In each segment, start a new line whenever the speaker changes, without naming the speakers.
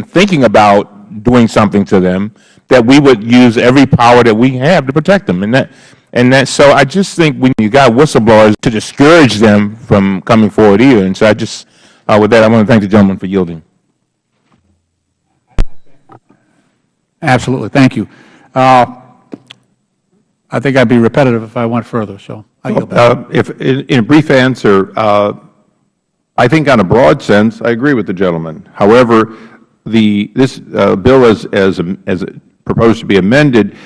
thinking about doing something to them, that we would use every power that we have to protect them. So I just think you got whistleblowers to discourage them from coming forward either. And so I just, with that, I want to thank the gentleman for yielding.
Absolutely. Thank you. I think I'd be repetitive if I went further, so I yield back.
In a brief answer, I think on a broad sense, I agree with the gentleman. However, this bill as proposed to be amended,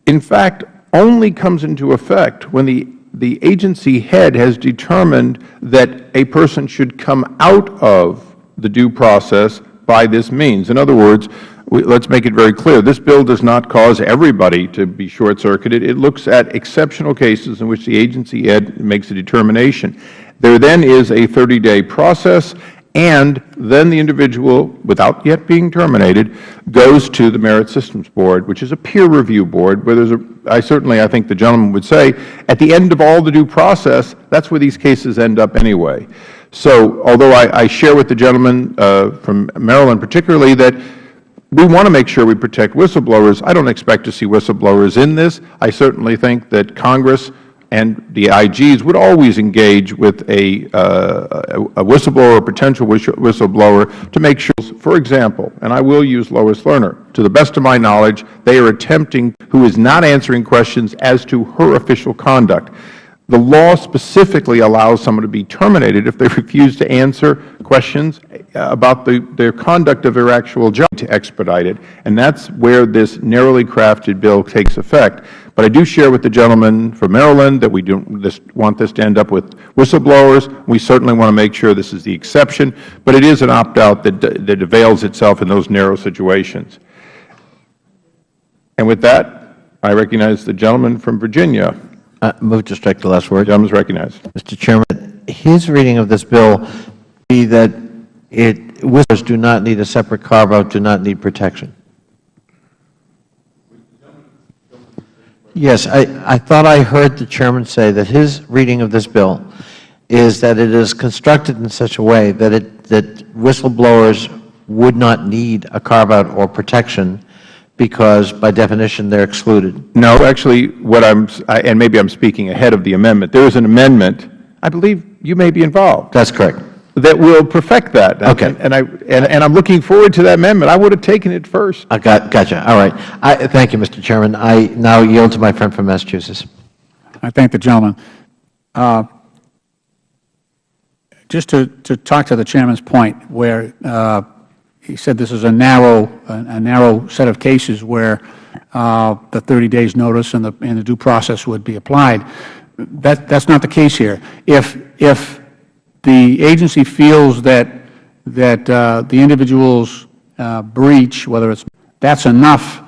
in fact, only comes into effect when the agency head has determined that a person should come out of the due process by this means. In other words, let's make it very clear. This bill does not cause everybody to be short-circuited. It looks at exceptional cases in which the agency head makes a determination. There then is a 30-day process, and then the individual, without yet being terminated, goes to the Merit Systems Board, which is a peer review board, where there's I think the gentleman would say, at the end of all the due process, that's where these cases end up anyway. So although I share with the gentleman from Maryland particularly that we want to make sure we protect whistleblowers, I don't expect to see whistleblowers in this. I certainly think that Congress and the IGs would always engage with a whistleblower or potential whistleblower to make sure, for example, and I will use Lois Lerner, to the best of my knowledge, they are attempting, who is not answering questions as to her official conduct. The law specifically allows someone to be terminated if they refuse to answer questions about their conduct of their actual job to expedite it, and that's where this narrowly crafted bill takes effect. But I do share with the gentleman from Maryland that we want this to end up with whistleblowers. We certainly want to make sure this is the exception, but it is an opt-out that avails itself in those narrow situations. And with that, I recognize the gentleman from Virginia.
Move to strike the last word.
The gentleman is recognized.
Mr. Chairman, his reading of this bill be that whistleblowers do not need a separate carve-out, do not need protection. Yes, I thought I heard the Chairman say that his reading of this bill is that it is constructed in such a way that whistleblowers would not need a carve-out or protection because, by definition, they're excluded.
No, actually, and maybe I'm speaking ahead of the amendment, there is an amendment, I believe you may be involved.
That's correct.
That will perfect that.
Okay.
And I'm looking forward to that amendment. I would have taken it first.
Gotcha. All right. Thank you, Mr. Chairman. I now yield to my friend from Massachusetts.
I thank the gentleman. Just to talk to the Chairman's point, where he said this is a narrow set of cases where the 30 days notice and the due process would be applied. That's not the case here. If the agency feels that the individual's breach, that's enough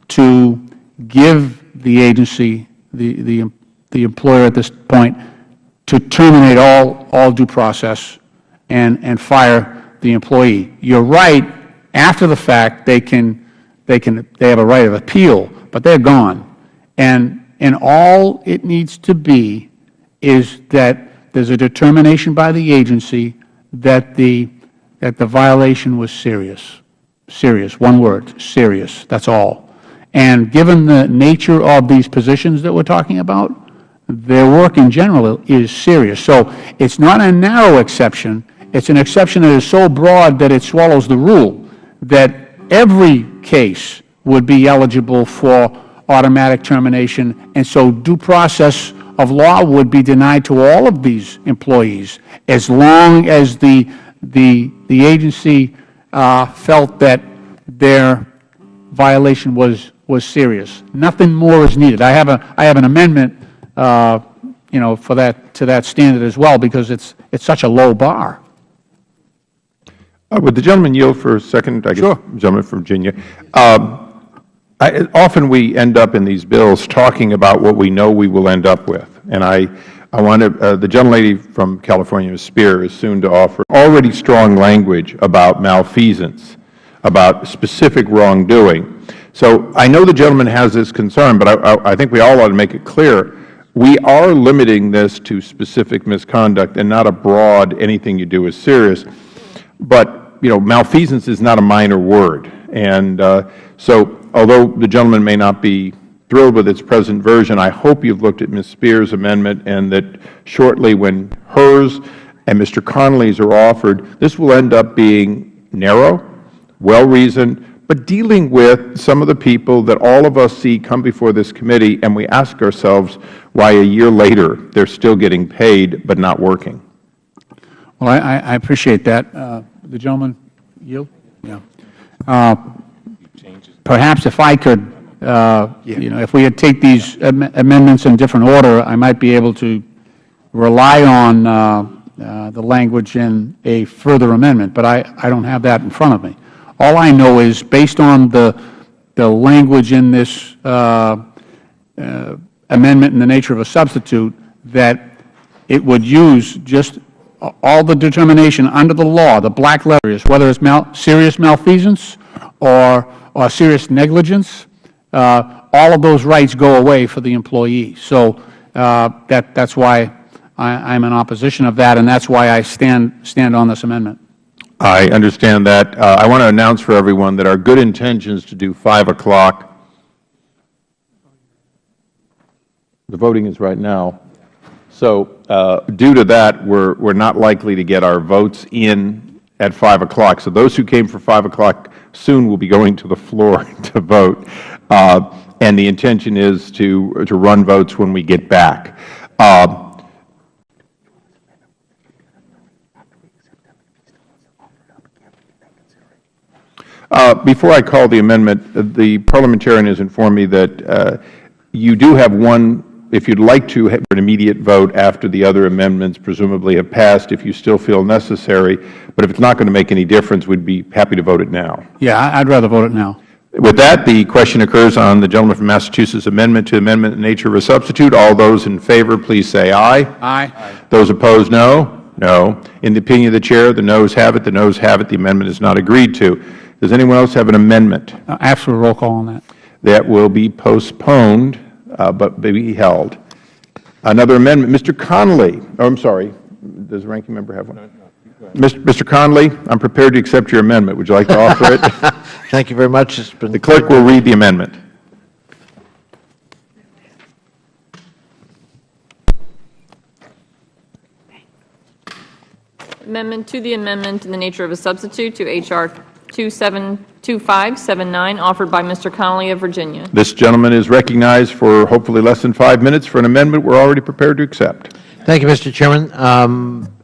to give the agency, the employer at this point, to terminate all due process and fire the employee. You're right. After the fact, they have a right of appeal, but they're gone. And all it needs to be is that there's a determination by the agency that the violation was serious. Serious. One word. Serious. That's all. And given the nature of these positions that we're talking about, their work in general is serious. So it's not a narrow exception. It's an exception that is so broad that it swallows the rule that every case would be eligible for automatic termination, and so due process of law would be denied to all of these employees as long as the agency felt that their violation was serious. Nothing more is needed. I have an amendment, for to that standard as well, because it's such a low bar.
Would the gentleman yield for a second? I guess.
Sure.
Gentleman from Virginia. Often we end up in these bills talking about what we know we will end up with, and I want to. The gentlelady from California, Ms. Spear, is soon to offer already strong language about malfeasance, about specific wrongdoing. So I know the gentleman has this concern, but I think we all ought to make it clear we are limiting this to specific misconduct and not a broad anything you do is serious. But malfeasance is not a minor word. And so although the gentleman may not be thrilled with its present version, I hope you've looked at Ms. Spears' amendment, and that shortly when hers and Mr. Connolly's are offered, this will end up being narrow, well-reasoned, but dealing with some of the people that all of us see come before this committee, and we ask ourselves why a year later they're still getting paid but not working.
Well, I appreciate that. The gentleman yield? Yeah. Perhaps if I could, if we had take these amendments in different order, I might be able to rely on the language in a further amendment, but I don't have that in front of me. All I know is, based on the language in this amendment in the nature of a substitute, that it would use just all the determination under the law, the black letters, whether it's serious malfeasance or serious negligence, all of those rights go away for the employee. So that's why I'm in opposition of that, and that's why I stand on this amendment.
I understand that. I want to announce for everyone that our good intentions to do 5 o'clock, the voting is right now. So due to that, we're not likely to get our votes in at 5 o'clock. So those who came for 5 o'clock soon will be going to the floor to vote. And the intention is to run votes when we get back. Before I call the amendment, the parliamentarian has informed me that you do have one, if you'd like to have an immediate vote after the other amendments presumably have passed, if you still feel necessary. But if it's not going to make any difference, we'd be happy to vote it now.
Yeah, I'd rather vote it now.
With that, the question occurs on the gentleman from Massachusetts amendment to amendment in the nature of a substitute. All those in favor, please say aye.
Aye.
Those opposed, no. No. In the opinion of the Chair, the noes have it. The noes have it. The amendment is not agreed to. Does anyone else have an amendment?
Ask for a roll call on that.
That will be postponed, but be held. Another amendment. Mr. Connolly. Oh, I'm sorry. Does the ranking member have one? No. Mr. Connolly, I'm prepared to accept your amendment. Would you like to offer it?
Thank you very much. It's been
The clerk will read the amendment.
Amendment to the amendment in the nature of a substitute to H.R. 272579, offered by Mr. Connolly of Virginia.
This gentleman is recognized for hopefully less than 5 minutes for an amendment we're already prepared to accept.
Thank you, Mr. Chairman.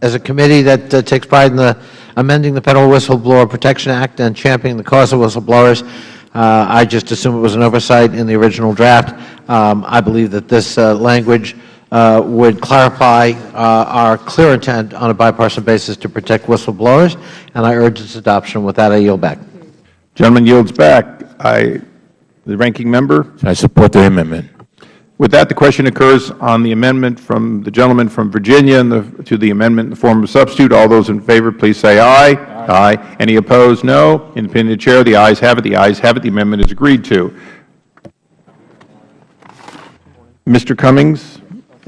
As a committee that takes pride in amending the Federal Whistleblower Protection Act and championing the cause of whistleblowers, I just assumed it was an oversight in the original draft. I believe that this language would clarify our clear intent on a bipartisan basis to protect whistleblowers, and I urge its adoption. With that, I yield back.
Gentleman yields back. The ranking member.
I support the amendment.
With that, the question occurs on the amendment from the gentleman from Virginia to the amendment in the form of substitute. All those in favor, please say aye. Aye. Any opposed, no. In the opinion of the Chair, the ayes have it. The ayes have it. The amendment is agreed to. Mr. Cummings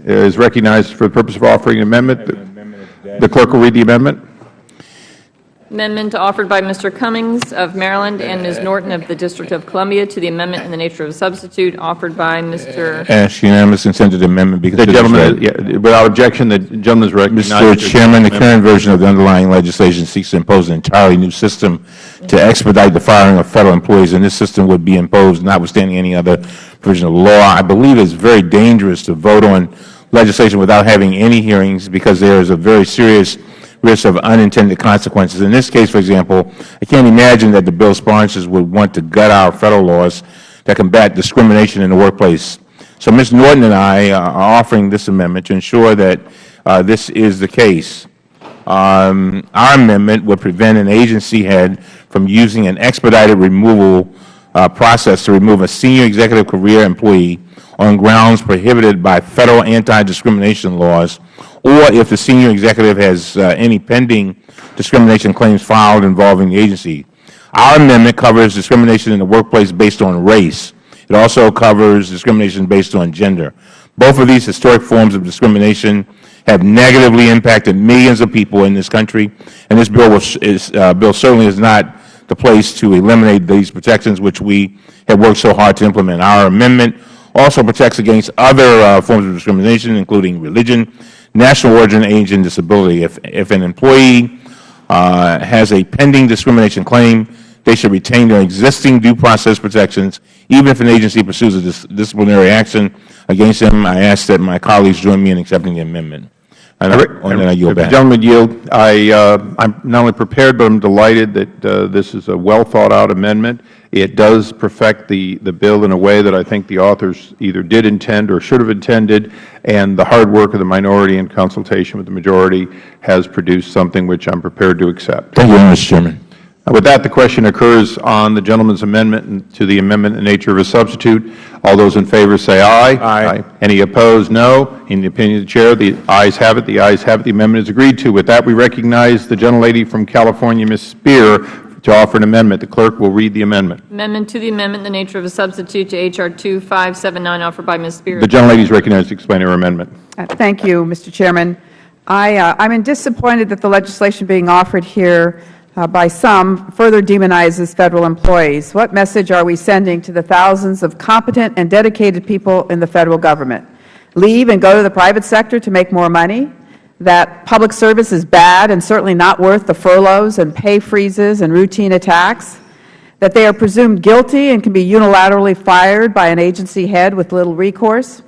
is recognized for the purpose of offering an amendment. The clerk will read the amendment.
Amendment offered by Mr. Cummings of Maryland and Ms. Norton of the District of Columbia to the amendment in the nature of a substitute offered by Mr.
Ask unanimous consent to the amendment be
The
considered
gentleman,
read.
without objection, the gentleman is recognized.
Mr. Chairman, the current version of the underlying legislation seeks to impose an entirely new system to expedite the firing of Federal employees, and this system would be imposed notwithstanding any other provision of law. I believe it's very dangerous to vote on legislation without having any hearings, because there is a very serious risk of unintended consequences. In this case, for example, I can't imagine that the bill sponsors would want to gut our Federal laws that combat discrimination in the workplace. So Ms. Norton and I are offering this amendment to ensure that this is the case. Our amendment would prevent an agency head from using an expedited removal process to remove a senior executive career employee on grounds prohibited by Federal anti-discrimination laws, or if the senior executive has any pending discrimination claims filed involving the agency. Our amendment covers discrimination in the workplace based on race. It also covers discrimination based on gender. Both of these historic forms of discrimination have negatively impacted millions of people in this country, and this bill bill certainly is not the place to eliminate these protections, which we have worked so hard to implement. Our amendment also protects against other forms of discrimination, including religion, national origin, age, and disability. If an employee has a pending discrimination claim, they should retain their existing due process protections, even if an agency pursues a disciplinary action against them. I ask that my colleagues join me in accepting the amendment. And then I yield
If
back.
the gentleman yield, I'm not only prepared, but I'm delighted that this is a well-thought-out amendment. It does perfect the bill in a way that I think the authors either did intend or should have intended, and the hard work of the minority in consultation with the majority has produced something which I'm prepared to accept.
Thank you, Mr. Chairman.
With that, the question occurs on the gentleman's amendment to the amendment in the nature of a substitute. All those in favor say aye.
Aye.
Any opposed, no. In the opinion of the Chair, the ayes have it. The ayes have it. The amendment is agreed to. With that, we recognize the gentlelady from California, Ms. Spear, to offer an amendment. The clerk will read the amendment.
Amendment to the amendment in the nature of a substitute to H.R. 2579, offered by Ms. Spear.
The gentlelady is recognized to explain her amendment.
Thank you, Mr. Chairman. I'm disappointed that the legislation being offered here by some further demonizes Federal employees. What message are we sending to the thousands of competent and dedicated people in the Federal Government? Leave and go to the private sector to make more money? That public service is bad and certainly not worth the furloughs and pay freezes and routine attacks? That they are presumed guilty and can be unilaterally fired by an agency head with little recourse?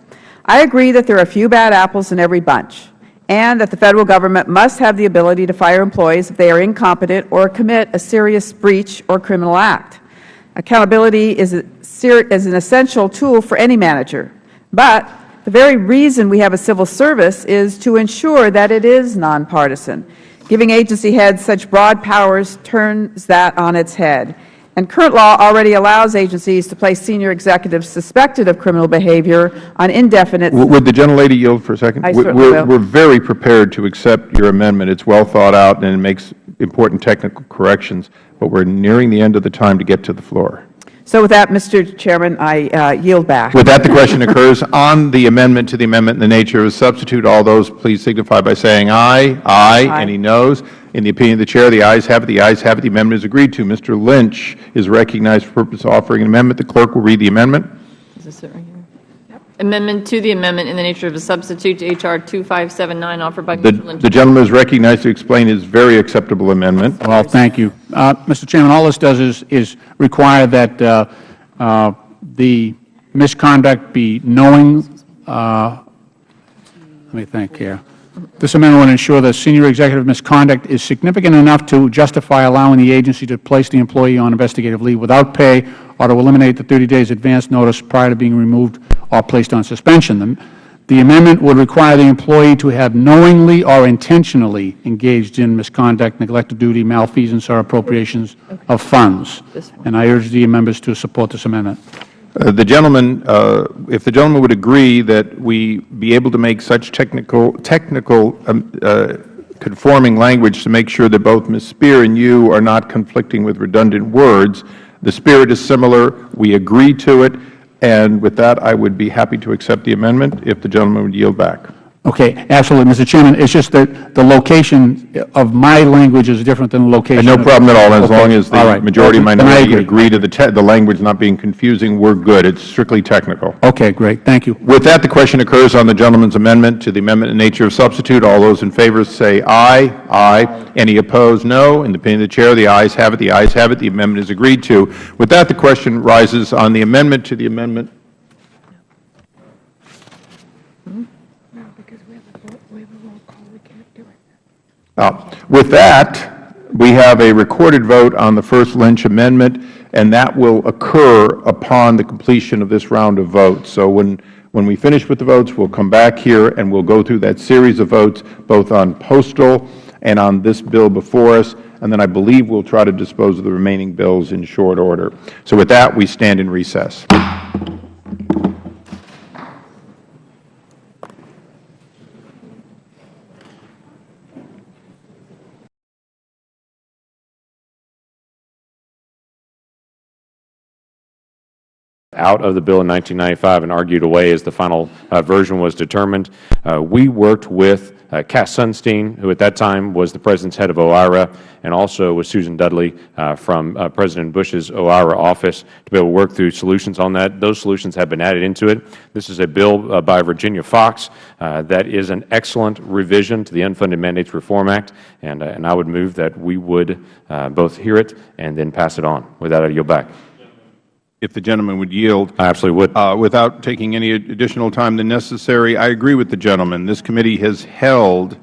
I agree that there are a few bad apples in every bunch, and that the Federal Government must have the ability to fire employees if they are incompetent or commit a serious breach or criminal act. Accountability is an essential tool for any manager, but the very reason we have a civil service is to ensure that it is nonpartisan. Giving agency heads such broad powers turns that on its head. And current law already allows agencies to place senior executives suspected of criminal behavior on indefinite.
Would the gentlelady yield for a second?
I certainly will.
We're very prepared to accept your amendment. It's well thought out and it makes important technical corrections, but we're nearing the end of the time to get to the floor.
So with that, Mr. Chairman, I yield back.
With that, the question occurs on the amendment to the amendment in the nature of a substitute. All those please signify by saying aye. Aye.
Aye.
Any noes? In the opinion of the Chair, the ayes have it. The ayes have it. The amendment is agreed to. Mr. Lynch is recognized for purpose of offering an amendment. The clerk will read the amendment.
Is this it right here? Yep. Amendment to the amendment in the nature of a substitute to H.R. 2579, offered by Mr. Lynch.
The gentleman is recognized to explain his very acceptable amendment.
Well, thank you. Mr. Chairman, all this does is require that the misconduct be knowing. Let me think here. This amendment will ensure that senior executive misconduct is significant enough to justify allowing the agency to place the employee on investigative leave without pay or to eliminate the 30 days advance notice prior to being removed or placed on suspension. The amendment would require the employee to have knowingly or intentionally engaged in misconduct, neglect of duty, malfeasance, or appropriations of funds. And I urge the members to support this amendment.
The gentleman, if the gentleman would agree that we be able to make such technical conforming language to make sure that both Ms. Spear and you are not conflicting with redundant words. The spirit is similar. We agree to it. And with that, I would be happy to accept the amendment if the gentleman would yield back.
Okay, absolutely, Mr. Chairman. It's just that the location of my language is different than the location.
No problem at all. As long as
All
the
right.
majority
Then I
minority
agree.
agree to the language not being confusing, we're good. It's strictly technical.
Okay, great. Thank you.
With that, the question occurs on the gentleman's amendment to the amendment in nature of substitute. All those in favor say aye. Aye. Any opposed, no. In the opinion of the Chair, the ayes have it. The ayes have it. The amendment is agreed to. With that, the question rises on the amendment to the amendment. With that, we have a recorded vote on the first Lynch amendment, and that will occur upon the completion of this round of votes. So when we finish with the votes, we'll come back here and we'll go through that series of votes, both on postal and on this bill before us, and then I believe we'll try to dispose of the remaining bills in short order. So with that, we stand in recess.
out of the bill in 1995 and argued away as the final version was determined. We worked with Cass Sunstein, who at that time was the President's head of OIRA, and also with Susan Dudley from President Bush's OIRA office to be able to work through solutions on that. Those solutions have been added into it. This is a bill by Virginia Fox that is an excellent revision to the Unfunded Mandates Reform Act, and I would move that we would both hear it and then pass it on. With that, I yield back.
If the gentleman would yield.
I absolutely would.
Without taking any additional time than necessary, I agree with the gentleman. This committee has held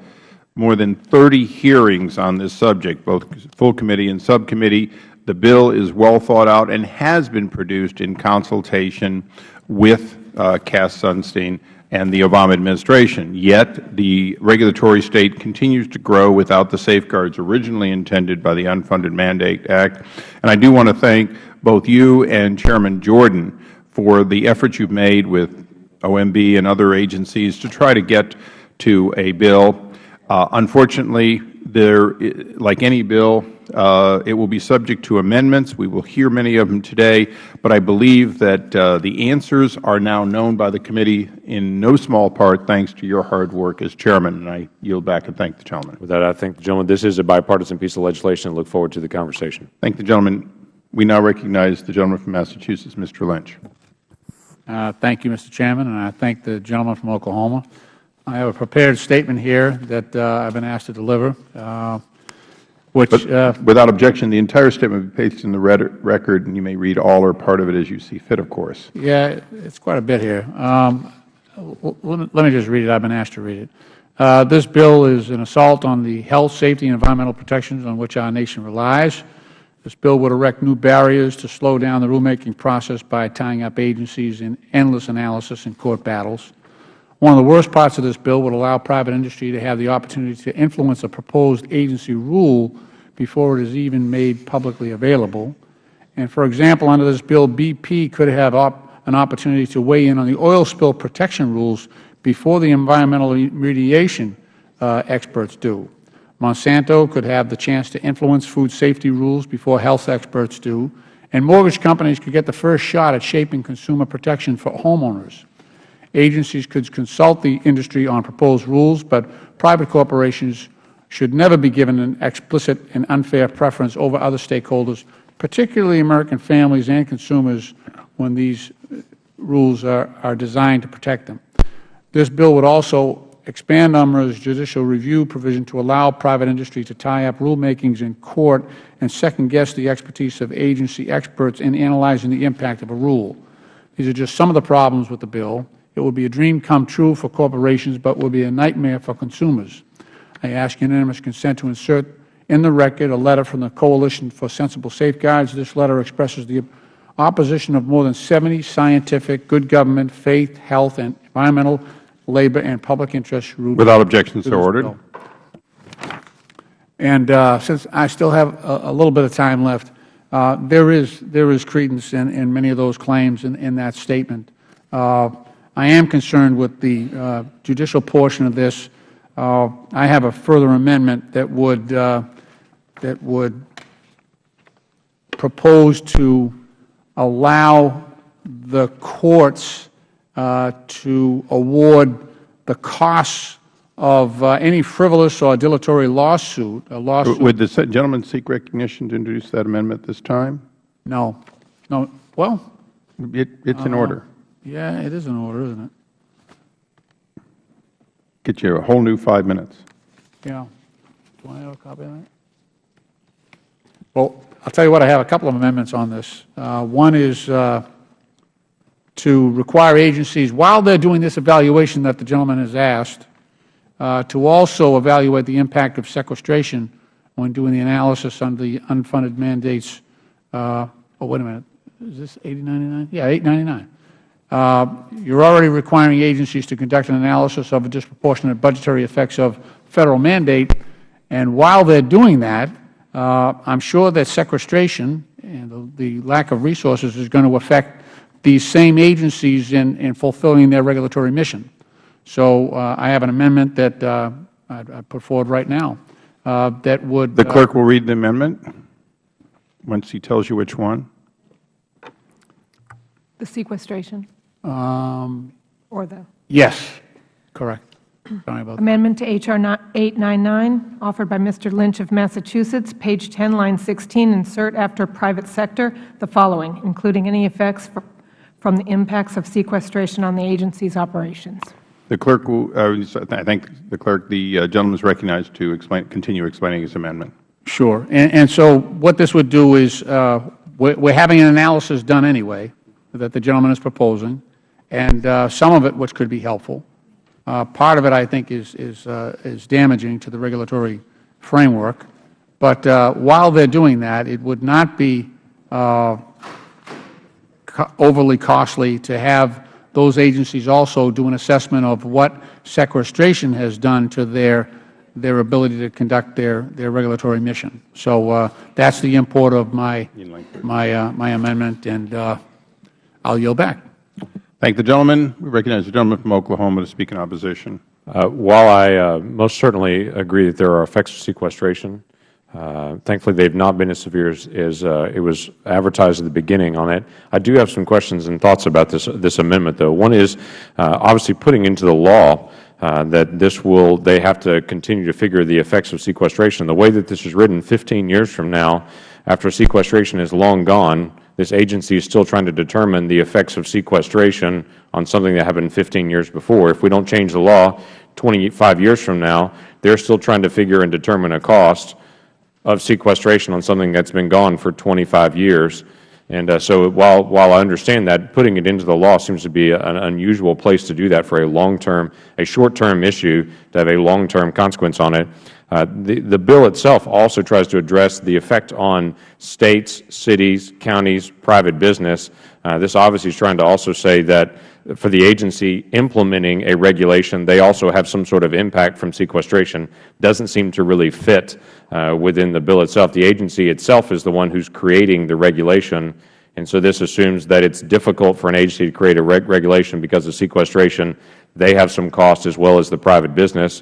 more than 30 hearings on this subject, both full committee and subcommittee. The bill is well thought out and has been produced in consultation with Cass Sunstein and the Obama administration. Yet the regulatory state continues to grow without the safeguards originally intended by the Unfunded Mandate Act. And I do want to thank both you and Chairman Jordan for the efforts you have made with OMB and other agencies to try to get to a bill. Unfortunately, like any bill, it will be subject to amendments. We will hear many of them today, but I believe that the answers are now known by the committee in no small part thanks to your hard work as Chairman, and I yield back and thank the gentleman.
With that, I thank the gentleman. This is a bipartisan piece of legislation and look forward to the conversation.
Thank the gentleman. We now recognize the gentleman from Massachusetts, Mr. Lynch.
Thank you, Mr. Chairman, and I thank the gentleman from Oklahoma. I have a prepared statement here that I've been asked to deliver, which
without objection, the entire statement will be pasted in the record, and you may read all or part of it as you see fit, of course.
Yeah, it's quite a bit here. Let me just read it. I've been asked to read it. This bill is an assault on the health, safety, and environmental protections on which our nation relies. This bill would erect new barriers to slow down the rulemaking process by tying up agencies in endless analysis and court battles. One of the worst parts of this bill would allow private industry to have the opportunity to influence a proposed agency rule before it is even made publicly available. And, for example, under this bill, BP could have an opportunity to weigh in on the oil spill protection rules before the environmental remediation experts do. Monsanto could have the chance to influence food safety rules before health experts do, and mortgage companies could get the first shot at shaping consumer protection for homeowners. Agencies could consult the industry on proposed rules, but private corporations should never be given an explicit and unfair preference over other stakeholders, particularly American families and consumers, when these rules are designed to protect them. This bill would also expand UMRA's judicial review provision to allow private industry to tie up rulemakings in court and second-guess the expertise of agency experts in analyzing the impact of a rule. These are just some of the problems with the bill. It will be a dream come true for corporations, but will be a nightmare for consumers. I ask unanimous consent to insert in the record a letter from the Coalition for Sensible Safeguards. This letter expresses the opposition of more than 70 scientific, good government, faith, health, and environmental, labor, and public interest groups.
Without objection, so ordered.
And since I still have a little bit of time left, there is credence in many of those claims in that statement. I am concerned with the judicial portion of this. I have a further amendment that would propose to allow the courts to award the costs of any frivolous or dilatory lawsuit.
Would the gentleman seek recognition to introduce that amendment this time?
No. No. Well,
it's in order.
Yeah, it is in order, isn't it?
Get you a whole new 5 minutes.
Yeah. Do I have a copy of that? Well, I'll tell you what, I have a couple of amendments on this. One is to require agencies, while they're doing this evaluation that the gentleman has asked, to also evaluate the impact of sequestration when doing the analysis on the unfunded mandates. Oh, wait a minute. Is this 8099? Yeah, 899. You're already requiring agencies to conduct an analysis of the disproportionate budgetary effects of Federal mandate, and while they're doing that, I'm sure that sequestration and the lack of resources is going to affect these same agencies in fulfilling their regulatory mission. So I have an amendment that I put forward right now that would—
The clerk will read the amendment once he tells you which one.
The sequestration
Um,
or the
Yes, correct. Sorry about that.
amendment to H.R. 899, offered by Mr. Lynch of Massachusetts, page 10, line 16, insert after private sector the following, including any effects from the impacts of sequestration on the agency's operations.
The clerk will, I thank the clerk. The gentleman is recognized to continue explaining his amendment.
Sure. And so what this would do is, we're having an analysis done anyway that the gentleman is proposing, and some of it which could be helpful. Part of it, I think, is damaging to the regulatory framework. But while they're doing that, it would not be overly costly to have those agencies also do an assessment of what sequestration has done to their ability to conduct their regulatory mission. So that's the import of my amendment, and I'll yield back.
Thank the gentleman. We recognize the gentleman from Oklahoma to speak in opposition.
While I most certainly agree that there are effects of sequestration, thankfully they have not been as severe as it was advertised at the beginning on it. I do have some questions and thoughts about this amendment, though. One is obviously putting into the law that they have to continue to figure the effects of sequestration. The way that this is written, 15 years from now, after sequestration is long gone, this agency is still trying to determine the effects of sequestration on something that happened 15 years before. If we don't change the law 25 years from now, they're still trying to figure and determine a cost of sequestration on something that's been gone for 25 years. And so while I understand that, putting it into the law seems to be an unusual place to do that for a short-term issue to have a long-term consequence on it. The bill itself also tries to address the effect on states, cities, counties, private business. This obviously is trying to also say that for the agency implementing a regulation, they also have some sort of impact from sequestration. Doesn't seem to really fit within the bill itself. The agency itself is the one who's creating the regulation, and so this assumes that it's difficult for an agency to create a regulation because of sequestration. They have some cost as well as the private business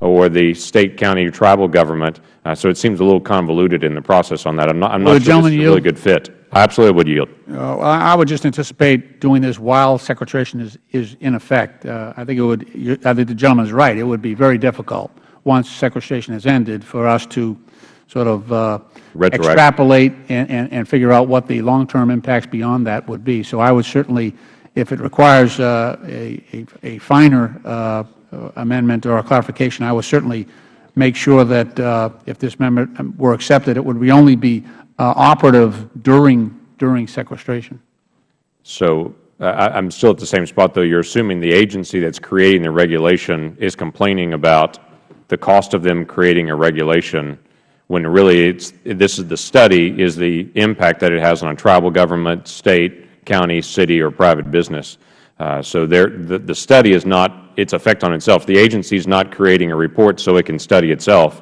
or the state, county, or tribal government. So it seems a little convoluted in the process on that. I'm not sure this is a really good fit. I absolutely would yield.
I would just anticipate doing this while sequestration is in effect. I think the gentleman is right. It would be very difficult once sequestration has ended for us to sort of extrapolate and figure out what the long-term impacts beyond that would be. So I would certainly, if it requires a finer amendment or a clarification, I would certainly make sure that if this amendment were accepted, it would only be operative during sequestration.
So I'm still at the same spot, though. You're assuming the agency that's creating the regulation is complaining about the cost of them creating a regulation, when really the study is the impact that it has on a tribal government, state, county, city, or private business. So the study is not its effect on itself. The agency is not creating a report so it can study itself.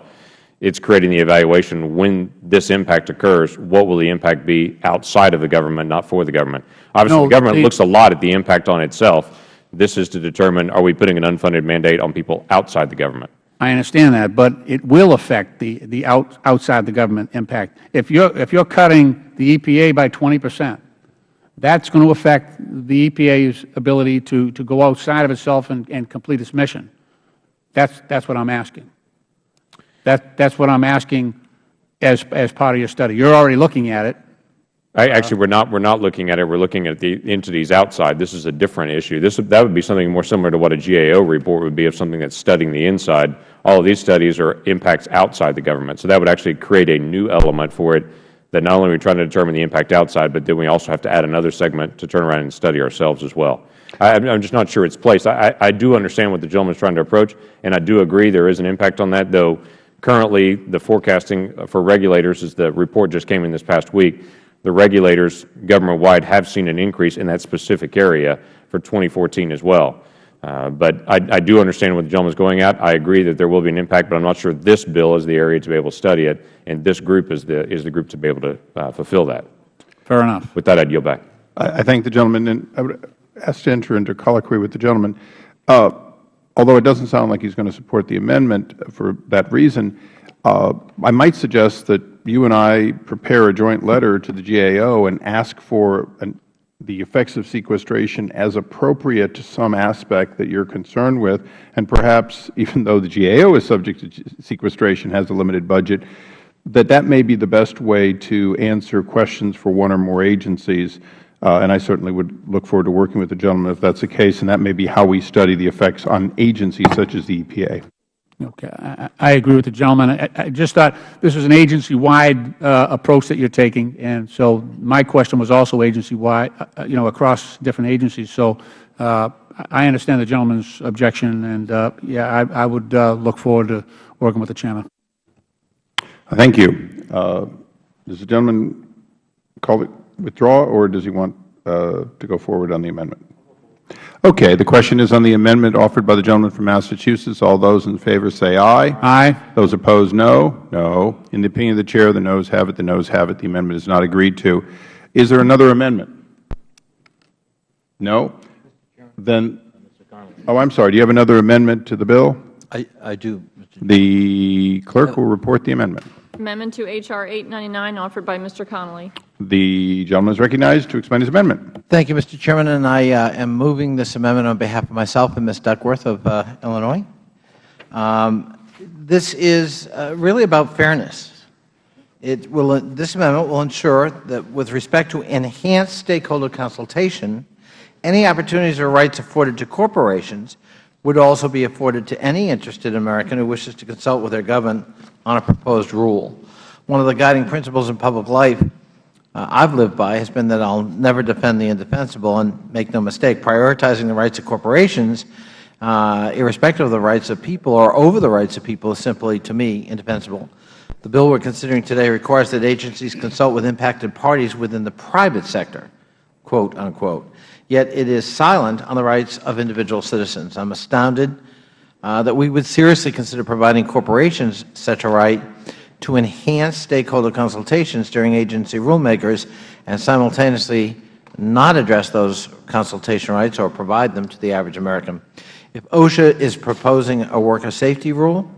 It's creating the evaluation when this impact occurs. What will the impact be outside of the government, not for the government? Obviously, the government looks a lot at the impact on itself. This is to determine, are we putting an unfunded mandate on people outside the government?
I understand that, but it will affect the outside the government impact. If you're cutting the EPA by 20%, that's going to affect the EPA's ability to go outside of itself and complete its mission. That's what I'm asking. That's what I'm asking as part of your study. You're already looking at it.
Actually, we're not looking at it. We're looking at the entities outside. This is a different issue. That would be something more similar to what a GAO report would be of something that's studying the inside. All of these studies are impacts outside the government. So that would actually create a new element for it, that not only are we trying to determine the impact outside, but then we also have to add another segment to turn around and study ourselves as well. I'm just not sure its place. I do understand what the gentleman is trying to approach, and I do agree there is an impact on that, though currently the forecasting for regulators, as the report just came in this past week, the regulators government-wide have seen an increase in that specific area for 2014 as well. But I do understand what the gentleman is going at. I agree that there will be an impact, but I'm not sure this bill is the area to be able to study it, and this group is the group to be able to fulfill that.
Fair enough.
With that, I'd yield back.
I thank the gentleman, and I would ask to enter into colloquy with the gentleman. Although it doesn't sound like he's going to support the amendment for that reason, I might suggest that you and I prepare a joint letter to the GAO and ask for the effects of sequestration as appropriate to some aspect that you are concerned with, and perhaps even though the GAO is subject to sequestration, has a limited budget, that may be the best way to answer questions for one or more agencies. And I certainly would look forward to working with the gentleman if that's the case, and that may be how we study the effects on agencies such as the EPA.
Okay. I agree with the gentleman. I just thought this was an agency-wide approach that you're taking, and so my question was also agency-wide, across different agencies. So I understand the gentleman's objection, and yeah, I would look forward to working with the chairman.
Thank you. Does the gentleman withdraw, or does he want to go forward on the amendment? Okay. The question is on the amendment offered by the gentleman from Massachusetts. All those in favor say aye.
Aye.
Those opposed, no. No. In the opinion of the Chair, the noes have it. The noes have it. The amendment is not agreed to. Is there another amendment? No? Then, oh, I'm sorry. Do you have another amendment to the bill?
I do, Mr. Chairman.
The clerk will report the amendment.
Amendment to H.R. 899, offered by Mr. Connolly.
The gentleman is recognized to explain his amendment.
Thank you, Mr. Chairman, and I am moving this amendment on behalf of myself and Ms. Duckworth of Illinois. This is really about fairness. This amendment will ensure that with respect to enhanced stakeholder consultation, any opportunities or rights afforded to corporations would also be afforded to any interested American who wishes to consult with their government on a proposed rule. One of the guiding principles in public life I've lived by has been that I'll never defend the indefensible, and make no mistake, prioritizing the rights of corporations, irrespective of the rights of people or over the rights of people, is simply, to me, indefensible. The bill we are considering today requires that agencies consult with impacted parties within the private sector, quote, unquote. Yet it is silent on the rights of individual citizens. I'm astounded that we would seriously consider providing corporations such a right to enhance stakeholder consultations during agency rulemakers and simultaneously not address those consultation rights or provide them to the average American. If OSHA is proposing a worker safety rule,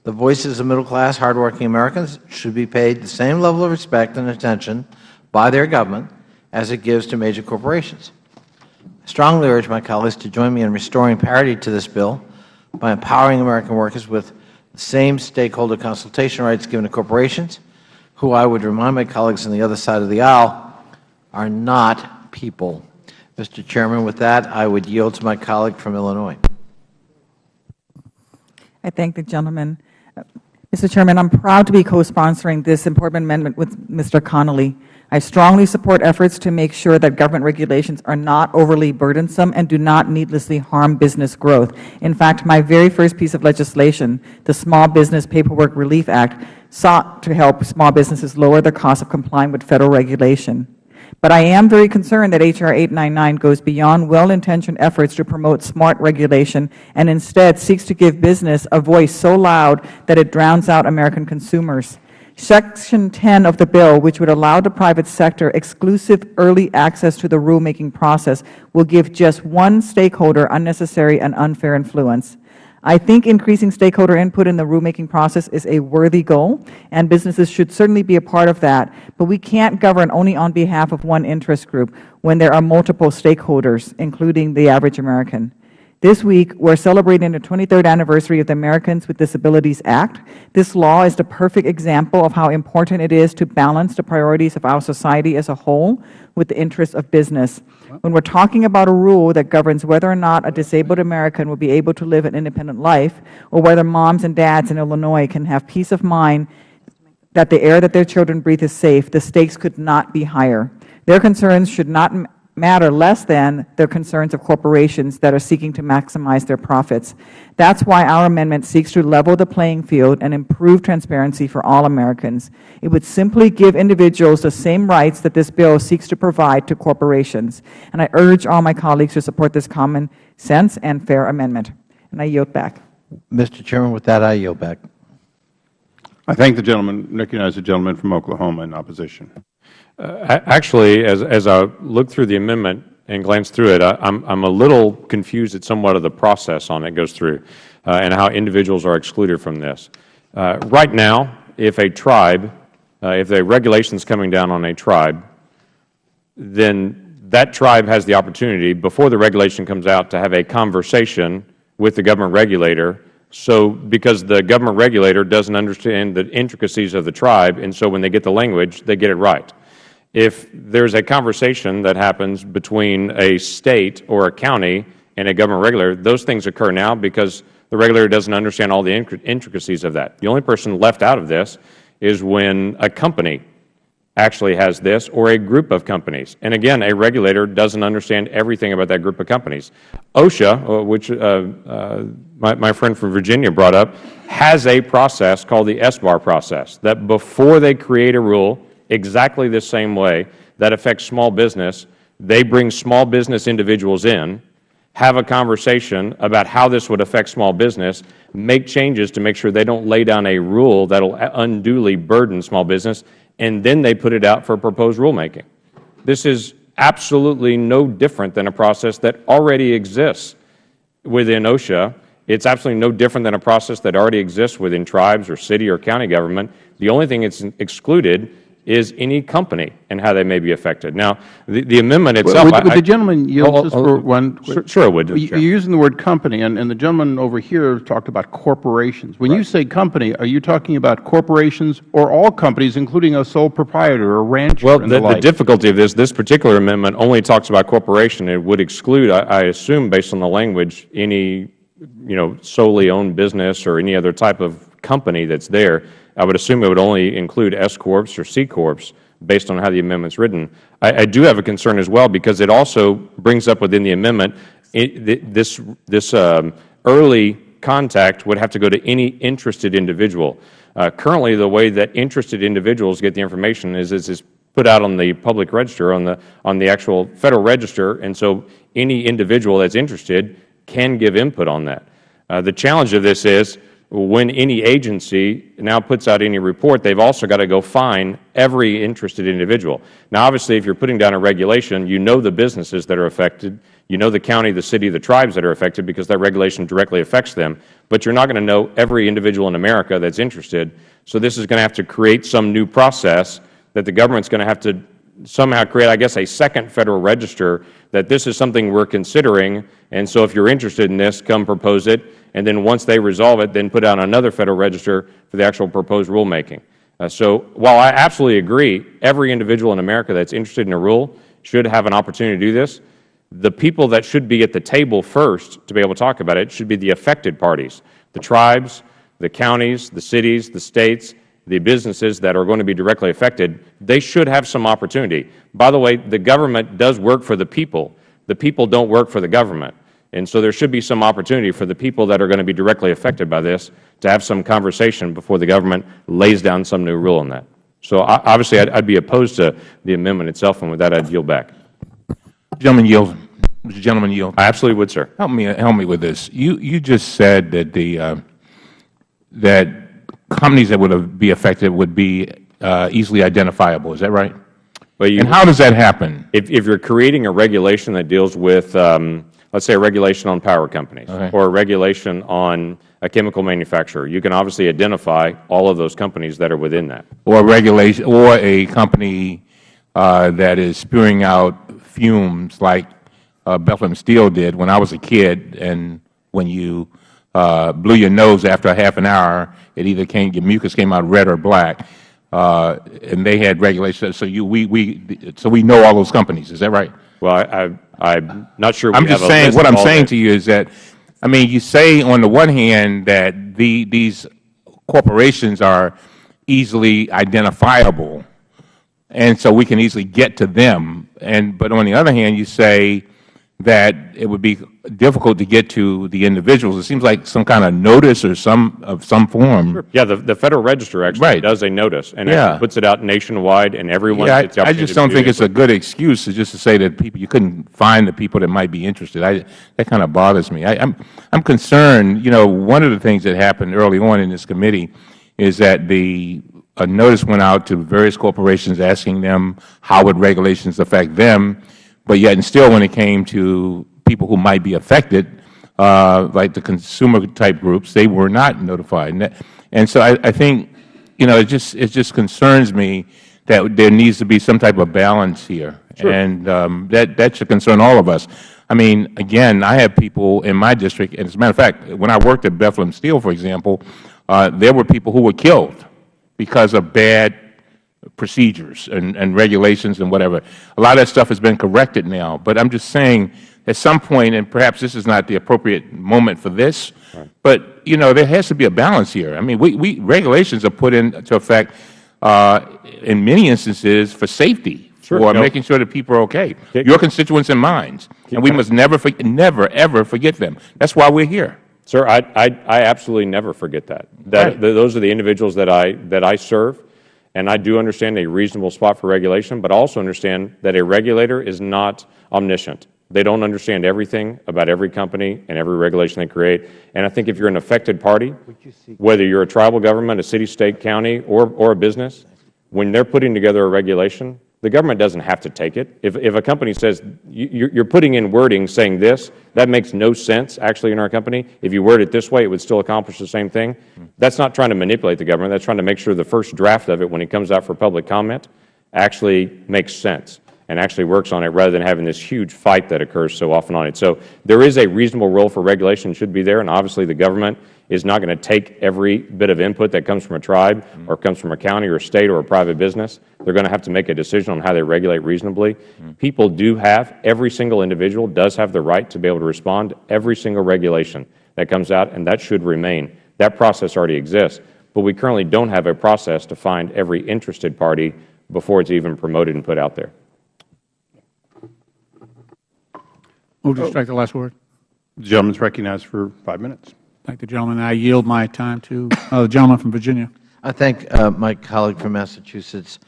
the voices of middle-class, hardworking Americans should be paid the same level of respect and attention by their government as it gives to major corporations. I strongly urge my colleagues to join me in restoring parity to this bill by empowering American workers with the same stakeholder consultation rights given to corporations, who, I would remind my colleagues on the other side of the aisle, are not people. Mr. Chairman, with that, I would yield to my colleague from Illinois.
I thank the gentleman. Mr. Chairman, I'm proud to be co-sponsoring this important amendment with Mr. Connolly. I strongly support efforts to make sure that government regulations are not overly burdensome and do not needlessly harm business growth. In fact, my very first piece of legislation, the Small Business Paperwork Relief Act, sought to help small businesses lower the cost of complying with Federal regulation. But I am very concerned that H.R. 899 goes beyond well-intentioned efforts to promote smart regulation and instead seeks to give business a voice so loud that it drowns out American consumers. Section 10 of the bill, which would allow the private sector exclusive early access to the rulemaking process, will give just one stakeholder unnecessary and unfair influence. I think increasing stakeholder input in the rulemaking process is a worthy goal, and businesses should certainly be a part of that. But we can't govern only on behalf of one interest group when there are multiple stakeholders, including the average American. This week, we're celebrating the 23rd anniversary of the Americans with Disabilities Act. This law is the perfect example of how important it is to balance the priorities of our society as a whole with the interests of business. When we're talking about a rule that governs whether or not a disabled American will be able to live an independent life, or whether moms and dads in Illinois can have peace of mind that the air that their children breathe is safe, the stakes could not be higher. Their concerns should not matter less than their concerns of corporations that are seeking to maximize their profits. That's why our amendment seeks to level the playing field and improve transparency for all Americans. It would simply give individuals the same rights that this bill seeks to provide to corporations. And I urge all my colleagues to support this common sense and fair amendment. And I yield back.
Mr. Chairman, with that, I yield back.
I thank the gentleman. Recognize the gentleman from Oklahoma in opposition.
Actually, as I look through the amendment and glance through it, I'm a little confused at somewhat of the process on it goes through and how individuals are excluded from this. Right now, if a tribe, if the regulation is coming down on a tribe, then that tribe has the opportunity, before the regulation comes out, to have a conversation with the government regulator, because the government regulator doesn't understand the intricacies of the tribe, and so when they get the language, they get it right. If there's a conversation that happens between a state or a county and a government regulator, those things occur now because the regulator doesn't understand all the intricacies of that. The only person left out of this is when a company actually has this, or a group of companies. And again, a regulator doesn't understand everything about that group of companies. OSHA, which my friend from Virginia brought up, has a process called the SBAR process, that before they create a rule exactly the same way that affects small business, they bring small business individuals in, have a conversation about how this would affect small business, make changes to make sure they don't lay down a rule that will unduly burden small business, and then they put it out for proposed rulemaking. This is absolutely no different than a process that already exists within OSHA. It's absolutely no different than a process that already exists within tribes or city or county government. The only thing it's excluded is any company and how they may be affected. Now, the amendment itself—
Would the gentleman yield just for one?
Sure, I would.
You're using the word company, and the gentleman over here talked about corporations. When you say company, are you talking about corporations or all companies, including a sole proprietor or rancher?
Well, the difficulty of this particular amendment only talks about corporation. It would exclude, I assume, based on the language, any solely owned business or any other type of company that's there. I would assume it would only include S corps or C corps based on how the amendment's written. I do have a concern as well, because it also brings up within the amendment this early contact would have to go to any interested individual. Currently, the way that interested individuals get the information is put out on the public register, on the actual Federal Register, and so any individual that's interested can give input on that. The challenge of this is, when any agency now puts out any report, they've also got to go find every interested individual. Now, obviously, if you're putting down a regulation, you know the businesses that are affected, you know the county, the city, the tribes that are affected, because that regulation directly affects them, but you're not going to know every individual in America that's interested. So this is going to have to create some new process that the government's going to have to somehow create, I guess, a second Federal Register, that this is something we're considering, and so if you're interested in this, come propose it, and then once they resolve it, then put out another Federal Register for the actual proposed rulemaking. So while I absolutely agree, every individual in America that's interested in a rule should have an opportunity to do this, the people that should be at the table first to be able to talk about it should be the affected parties, the tribes, the counties, the cities, the states, the businesses that are going to be directly affected. They should have some opportunity. By the way, the government does work for the people. The people don't work for the government. And so there should be some opportunity for the people that are going to be directly affected by this to have some conversation before the government lays down some new rule on that. So obviously, I'd be opposed to the amendment itself, and with that, I'd yield back.
Gentleman yield. Mr. Gentleman yield.
I absolutely would, sir.
Help me with this. You just said that that companies that would be affected would be easily identifiable. Is that right?
Well,
and how does that happen?
If you're creating a regulation that deals with, let's say, a regulation on power companies,
okay,
or a regulation on a chemical manufacturer, you can obviously identify all of those companies that are within that.
Or a regulation, or a company that is spewing out fumes like Bethlehem Steel did when I was a kid, and when you blew your nose after a half an hour, it either your mucus came out red or black, and they had regulations. So we know all those companies. Is that right?
Well, I'm not sure.
I'm just saying, what I'm saying to you is that, I mean, you say on the one hand that these corporations are easily identifiable, and so we can easily get to them. But on the other hand, you say that it would be difficult to get to the individuals. It seems like some kind of notice or some form.
Sure. Yeah, the Federal Register actually does a notice, and it puts it out nationwide, and everyone gets the opportunity.
I just don't think it's a good excuse just to say that you couldn't find the people that might be interested. That kind of bothers me. I'm concerned. One of the things that happened early on in this committee is that a notice went out to various corporations asking them how would regulations affect them, but yet and still, when it came to people who might be affected, like the consumer-type groups, they were not notified. And so I think, it just concerns me that there needs to be some type of balance here. And that should concern all of us. I mean, again, I have people in my district, and as a matter of fact, when I worked at Bethlehem Steel, for example, there were people who were killed because of bad procedures and regulations and whatever. A lot of that stuff has been corrected now. But I'm just saying, at some point, and perhaps this is not the appropriate moment for this, but, you know, there has to be a balance here. I mean, regulations are put into effect in many instances for safety, for making sure that people are okay, your constituents and mine. And we must never, ever forget them. That's why we're here.
Sir, I absolutely never forget that. Those are the individuals that I serve, and I do understand a reasonable spot for regulation, but also understand that a regulator is not omniscient. They don't understand everything about every company and every regulation they create. And I think if you're an affected party, whether you're a tribal government, a city, state, county, or a business, when they're putting together a regulation, the government doesn't have to take it. If a company says, you're putting in wording saying this, that makes no sense actually in our company. If you word it this way, it would still accomplish the same thing. That's not trying to manipulate the government. That's trying to make sure the first draft of it, when it comes out for public comment, actually makes sense and actually works on it, rather than having this huge fight that occurs so often on it. So there is a reasonable role for regulation, should be there, and obviously the government is not going to take every bit of input that comes from a tribe or comes from a county or a state or a private business. They're going to have to make a decision on how they regulate reasonably. People do have, every single individual does have the right to be able to respond to every single regulation that comes out, and that should remain. That process already exists, but we currently don't have a process to find every interested party before it's even promoted and put out there.
Move to strike the last word.
The gentleman is recognized for 5 minutes.
Thank the gentleman. I yield my time to the gentleman from Virginia.
I thank my colleague from Massachusetts.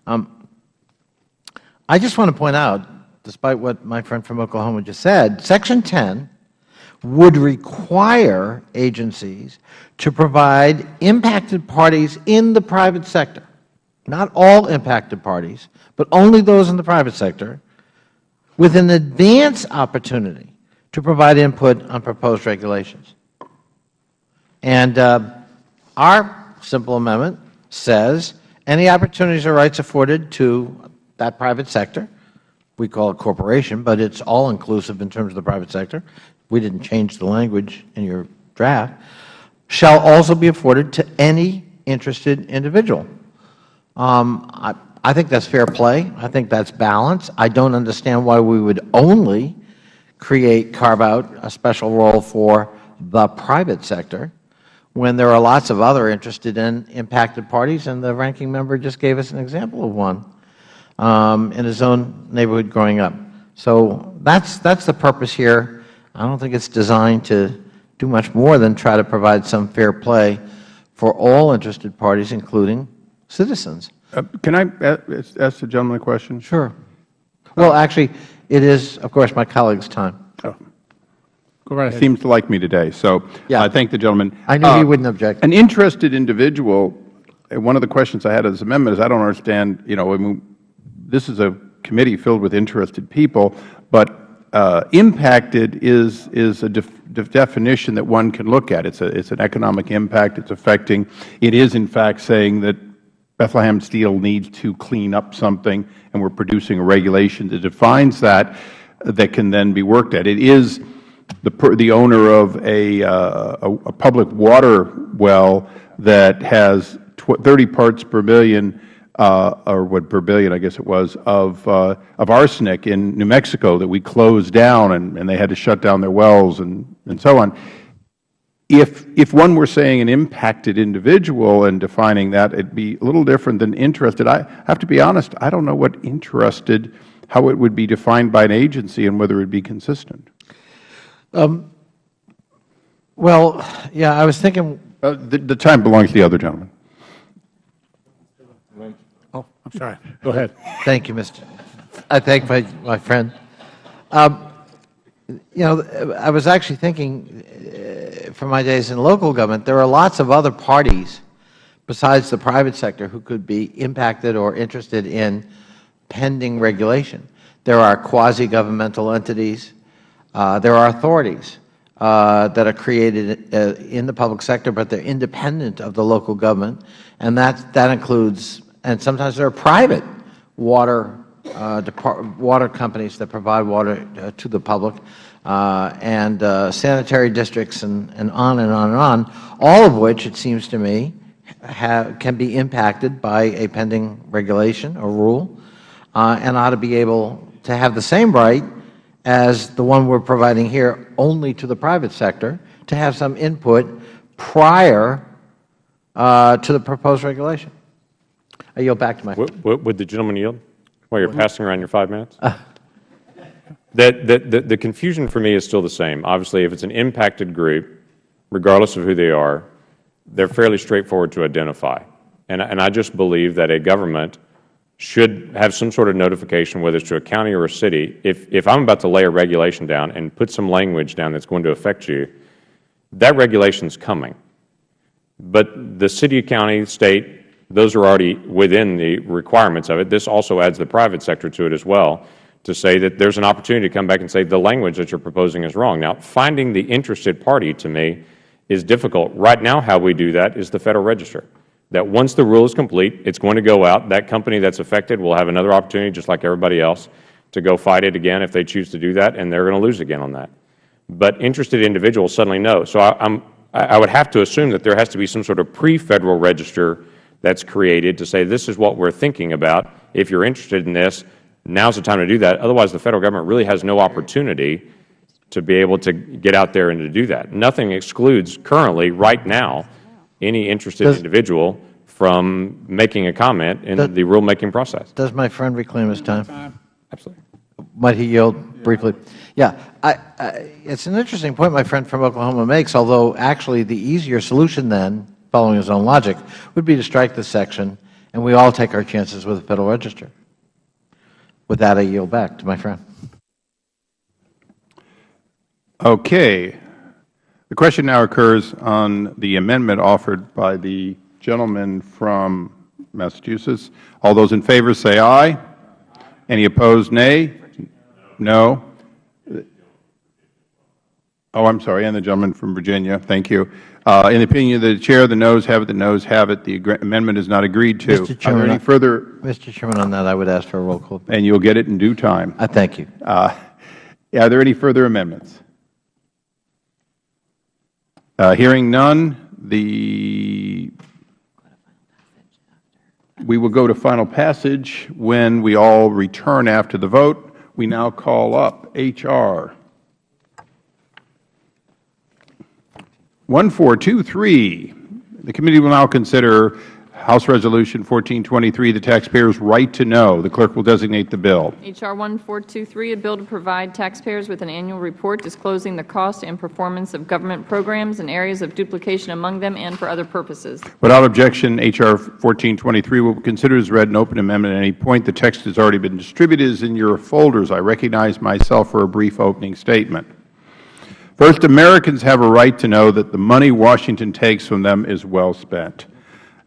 I just want to point out, despite what my friend from Oklahoma just said, Section 10 would require agencies to provide impacted parties in the private sector, not all impacted parties, but only those in the private sector, with an advance opportunity to provide input on proposed regulations. And our simple amendment says any opportunities or rights afforded to that private sector, we call it corporation, but it's all-inclusive in terms of the private sector. We didn't change the language in your draft, shall also be afforded to any interested individual. I think that's fair play. I think that's balance. I don't understand why we would only carve out a special role for the private sector when there are lots of other interested and impacted parties, and the ranking member just gave us an example of one in his own neighborhood growing up. So that's the purpose here. I don't think it's designed to do much more than try to provide some fair play for all interested parties, including citizens.
Can I ask the gentleman a question?
Sure. Well, actually, it is, of course, my colleague's time.
Oh.
Go right ahead.
Seems to like me today, so I thank the gentleman.
I knew he wouldn't object.
An interested individual, one of the questions I had as this amendment is I don't understand, I mean, this is a committee filled with interested people, but impacted is a definition that one can look at. It's an economic impact. It's affecting. It is, in fact, saying that Bethlehem Steel needs to clean up something, and we're producing a regulation that defines that can then be worked at. It is the owner of a public water well that has 30 parts per million, or what, per billion, I guess it was, of arsenic in New Mexico that we closed down, and they had to shut down their wells and so on. If one were saying an impacted individual and defining that, it would be a little different than interested. I have to be honest, I don't know what interested, how it would be defined by an agency and whether it would be consistent.
Well, yeah, I was thinking.
The time belongs to the other gentleman.
Oh, I'm sorry. Go ahead.
Thank you, Mr. I thank my friend. I was actually thinking, from my days in local government, there are lots of other parties besides the private sector who could be impacted or interested in pending regulation. There are quasi-governmental entities. There are authorities that are created in the public sector, but they're independent of the local government, and that includes and sometimes there are private water water companies that provide water to the public, and sanitary districts, and on and on and on, all of which, it seems to me, can be impacted by a pending regulation or rule, and ought to be able to have the same right as the one we are providing here only to the private sector, to have some input prior to the proposed regulation. I yield back to my friend.
Would the gentleman yield while you are passing around your 5 minutes? The confusion for me is still the same. Obviously, if it's an impacted group, regardless of who they are, they're fairly straightforward to identify. And I just believe that a government should have some sort of notification, whether it's to a county or a city. If I'm about to lay a regulation down and put some language down that's going to affect you, that regulation's coming. But the city, county, state, those are already within the requirements of it. This also adds the private sector to it as well, to say that there's an opportunity to come back and say the language that you're proposing is wrong. Now, finding the interested party, to me, is difficult. Right now, how we do that is the Federal Register. That once the rule is complete, it's going to go out. That company that's affected will have another opportunity, just like everybody else, to go fight it again if they choose to do that, and they're going to lose again on that. But interested individuals suddenly know. So I would have to assume that there has to be some sort of pre-Federal Register that's created to say this is what we're thinking about. If you're interested in this, now's the time to do that. Otherwise, the Federal Government really has no opportunity to be able to get out there and to do that. Nothing excludes currently, right now, any interested individual from making a comment in the rulemaking process.
Does my friend reclaim his time?
Absolutely.
Might he yield briefly? Yeah. It's an interesting point my friend from Oklahoma makes, although actually the easier solution then, following his own logic, would be to strike this section, and we all take our chances with the Federal Register. With that, I yield back to my friend.
Okay. The question now occurs on the amendment offered by the gentleman from Massachusetts. All those in favor say aye. Any opposed, nay? No. Oh, I'm sorry, and the gentleman from Virginia. Thank you. In the opinion of the Chair, the noes have it, the noes have it. The amendment is not agreed to.
Mr. Chairman,
Are there any further?
Mr. Chairman, on that, I would ask for a roll call.
And you'll get it in due time.
Thank you.
Are there any further amendments? Hearing none, we will go to final passage when we all return after the vote. We now call up H.R. 1423. The committee will now consider House Resolution 1423, the taxpayer's right to know. The clerk will designate the bill.
H.R. 1423, a bill to provide taxpayers with an annual report disclosing the cost and performance of government programs and areas of duplication among them and for other purposes.
Without objection, H.R. 1423 will be considered as read and open amendment at any point. The text has already been distributed. It is in your folders. I recognize myself for a brief opening statement. First, Americans have a right to know that the money Washington takes from them is well spent.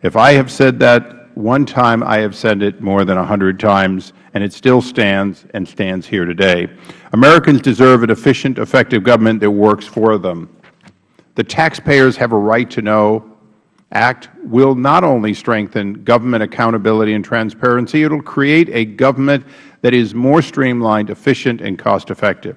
If I have said that one time, I have said it more than 100 times, and it still stands and stands here today. Americans deserve an efficient, effective government that works for them. The Taxpayers Have a Right to Know Act will not only strengthen government accountability and transparency, it will create a government that is more streamlined, efficient, and cost-effective.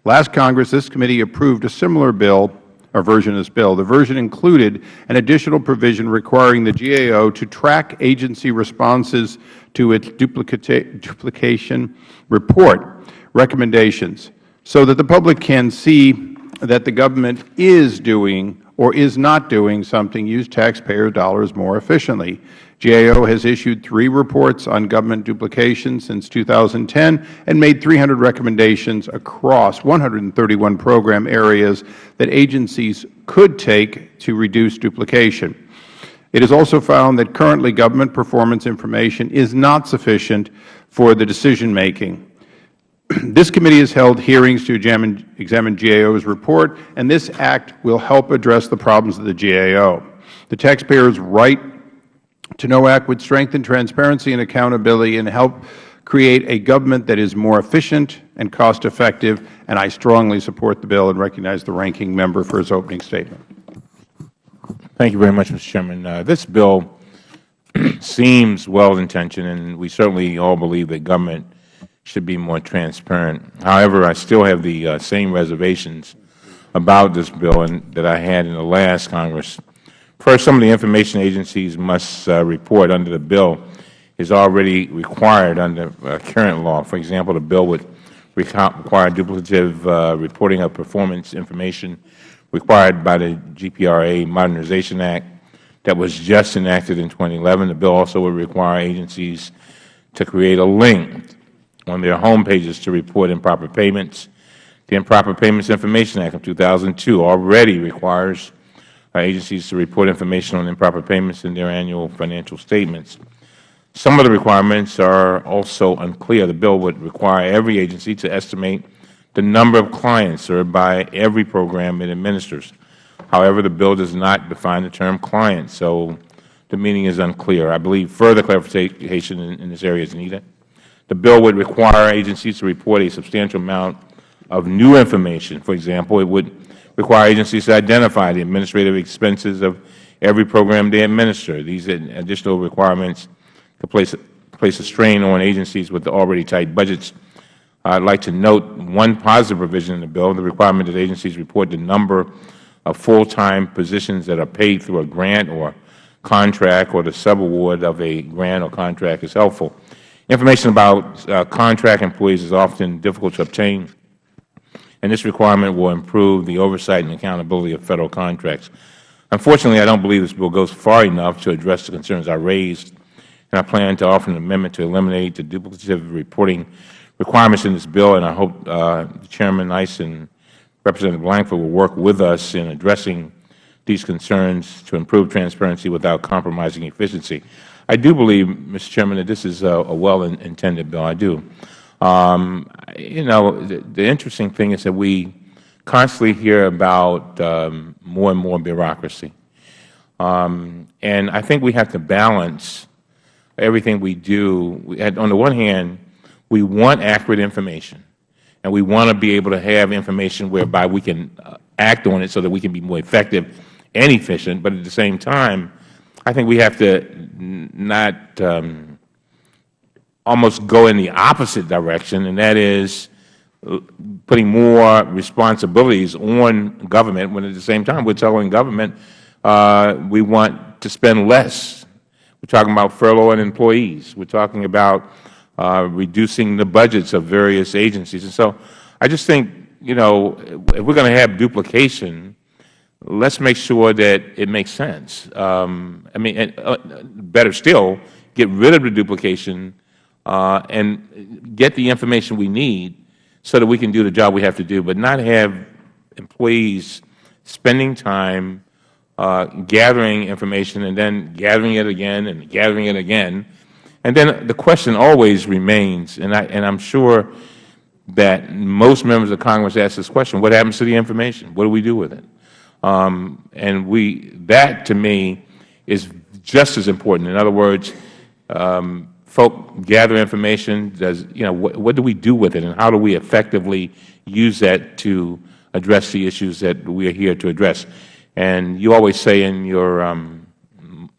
Last Congress, this committee approved a similar bill, or version of this bill. The version included an additional provision requiring the GAO to track agency responses to its duplication report recommendations so that the public can see that the government is doing or is not doing something to use taxpayer dollars more efficiently. GAO has issued 3 reports on government duplication since 2010 and made 300 recommendations across 131 program areas that agencies could take to reduce duplication. It has also found that currently government performance information is not sufficient for the decision-making. This committee has held hearings to examine GAO's report, and this Act will help address the problems of the GAO. The Taxpayers' Right to Know Act would strengthen transparency and accountability and help create a government that is more efficient and cost-effective, and I strongly support the bill and recognize the ranking member for his opening statement.
Thank you very much, Mr. Chairman. This bill seems well-intentioned, and we certainly all believe that government should be more transparent. However, I still have the same reservations about this bill that I had in the last Congress. First, some of the information agencies must report under the bill is already required under current law. For example, the bill would require duplicative reporting of performance information required by the GPRA Modernization Act that was just enacted in 2011. The bill also would require agencies to create a link on their home pages to report improper payments. The Improper Payments Information Act of 2002 already requires agencies to report information on improper payments in their annual financial statements. Some of the requirements are also unclear. The bill would require every agency to estimate the number of clients served by every program it administers. However, the bill does not define the term client, so the meaning is unclear. I believe further clarification in this area is needed. The bill would require agencies to report a substantial amount of new information. For example, it would require agencies to identify the administrative expenses of every program they administer. These additional requirements could place a strain on agencies with already tight budgets. I would like to note one positive provision in the bill, the requirement that agencies report the number of full-time positions that are paid through a grant or contract, or the subaward of a grant or contract is helpful. Information about contract employees is often difficult to obtain, and this requirement will improve the oversight and accountability of Federal contracts. Unfortunately, I don't believe this bill goes far enough to address the concerns I raised, and I plan to offer an amendment to eliminate the duplicative reporting requirements in this bill, and I hope Chairman Nice and Representative Lankford will work with us in addressing these concerns to improve transparency without compromising efficiency. I do believe, Mr. Chairman, that this is a well-intended bill. I do. You know, the interesting thing is that we constantly hear about more and more bureaucracy. And I think we have to balance everything we do. On the one hand, we want accurate information, and we want to be able to have information whereby we can act on it so that we can be more effective and efficient. But at the same time, I think we have to not almost go in the opposite direction, and that is putting more responsibilities on government, when at the same time we are telling government we want to spend less. We are talking about furloughing employees. We are talking about reducing the budgets of various agencies. And so I just think, you know, if we are going to have duplication, let's make sure that it makes sense. I mean, better still, get rid of the duplication and get the information we need so that we can do the job we have to do, but not have employees spending time gathering information and then gathering it again and gathering it again. And then the question always remains, and I'm sure that most members of Congress ask this question: what happens to the information? What do we do with it? And that to me is just as important. In other words, folk gather information. What do we do with it, and how do we effectively use that to address the issues that we are here to address? And you always say in your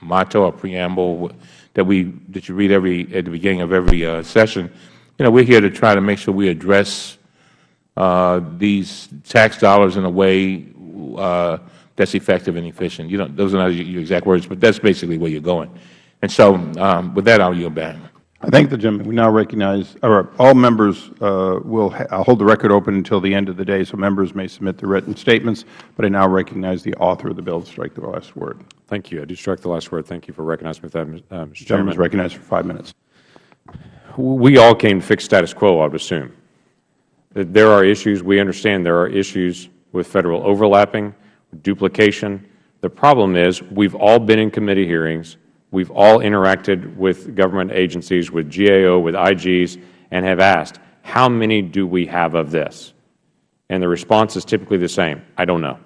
motto or preamble that you read at the beginning of every session, we're here to try to make sure we address these tax dollars in a way that's effective and efficient. Those are not your exact words, but that's basically where you're going. And so, with that, I'll yield back.
I thank the gentleman. We now recognize, or all members will hold the record open until the end of the day, so members may submit their written statements. But I now recognize the author of the bill to strike the last word.
Thank you. I do strike the last word. Thank you for recognizing me with that, Mr. Chairman.
The gentleman is recognized for 5 minutes.
We all came to fix status quo, I would assume. There are issues. We understand there are issues with Federal overlapping, duplication. The problem is we've all been in committee hearings. We've all interacted with government agencies, with GAO, with IGs, and have asked, how many do we have of this? And the response is typically the same: I don't know.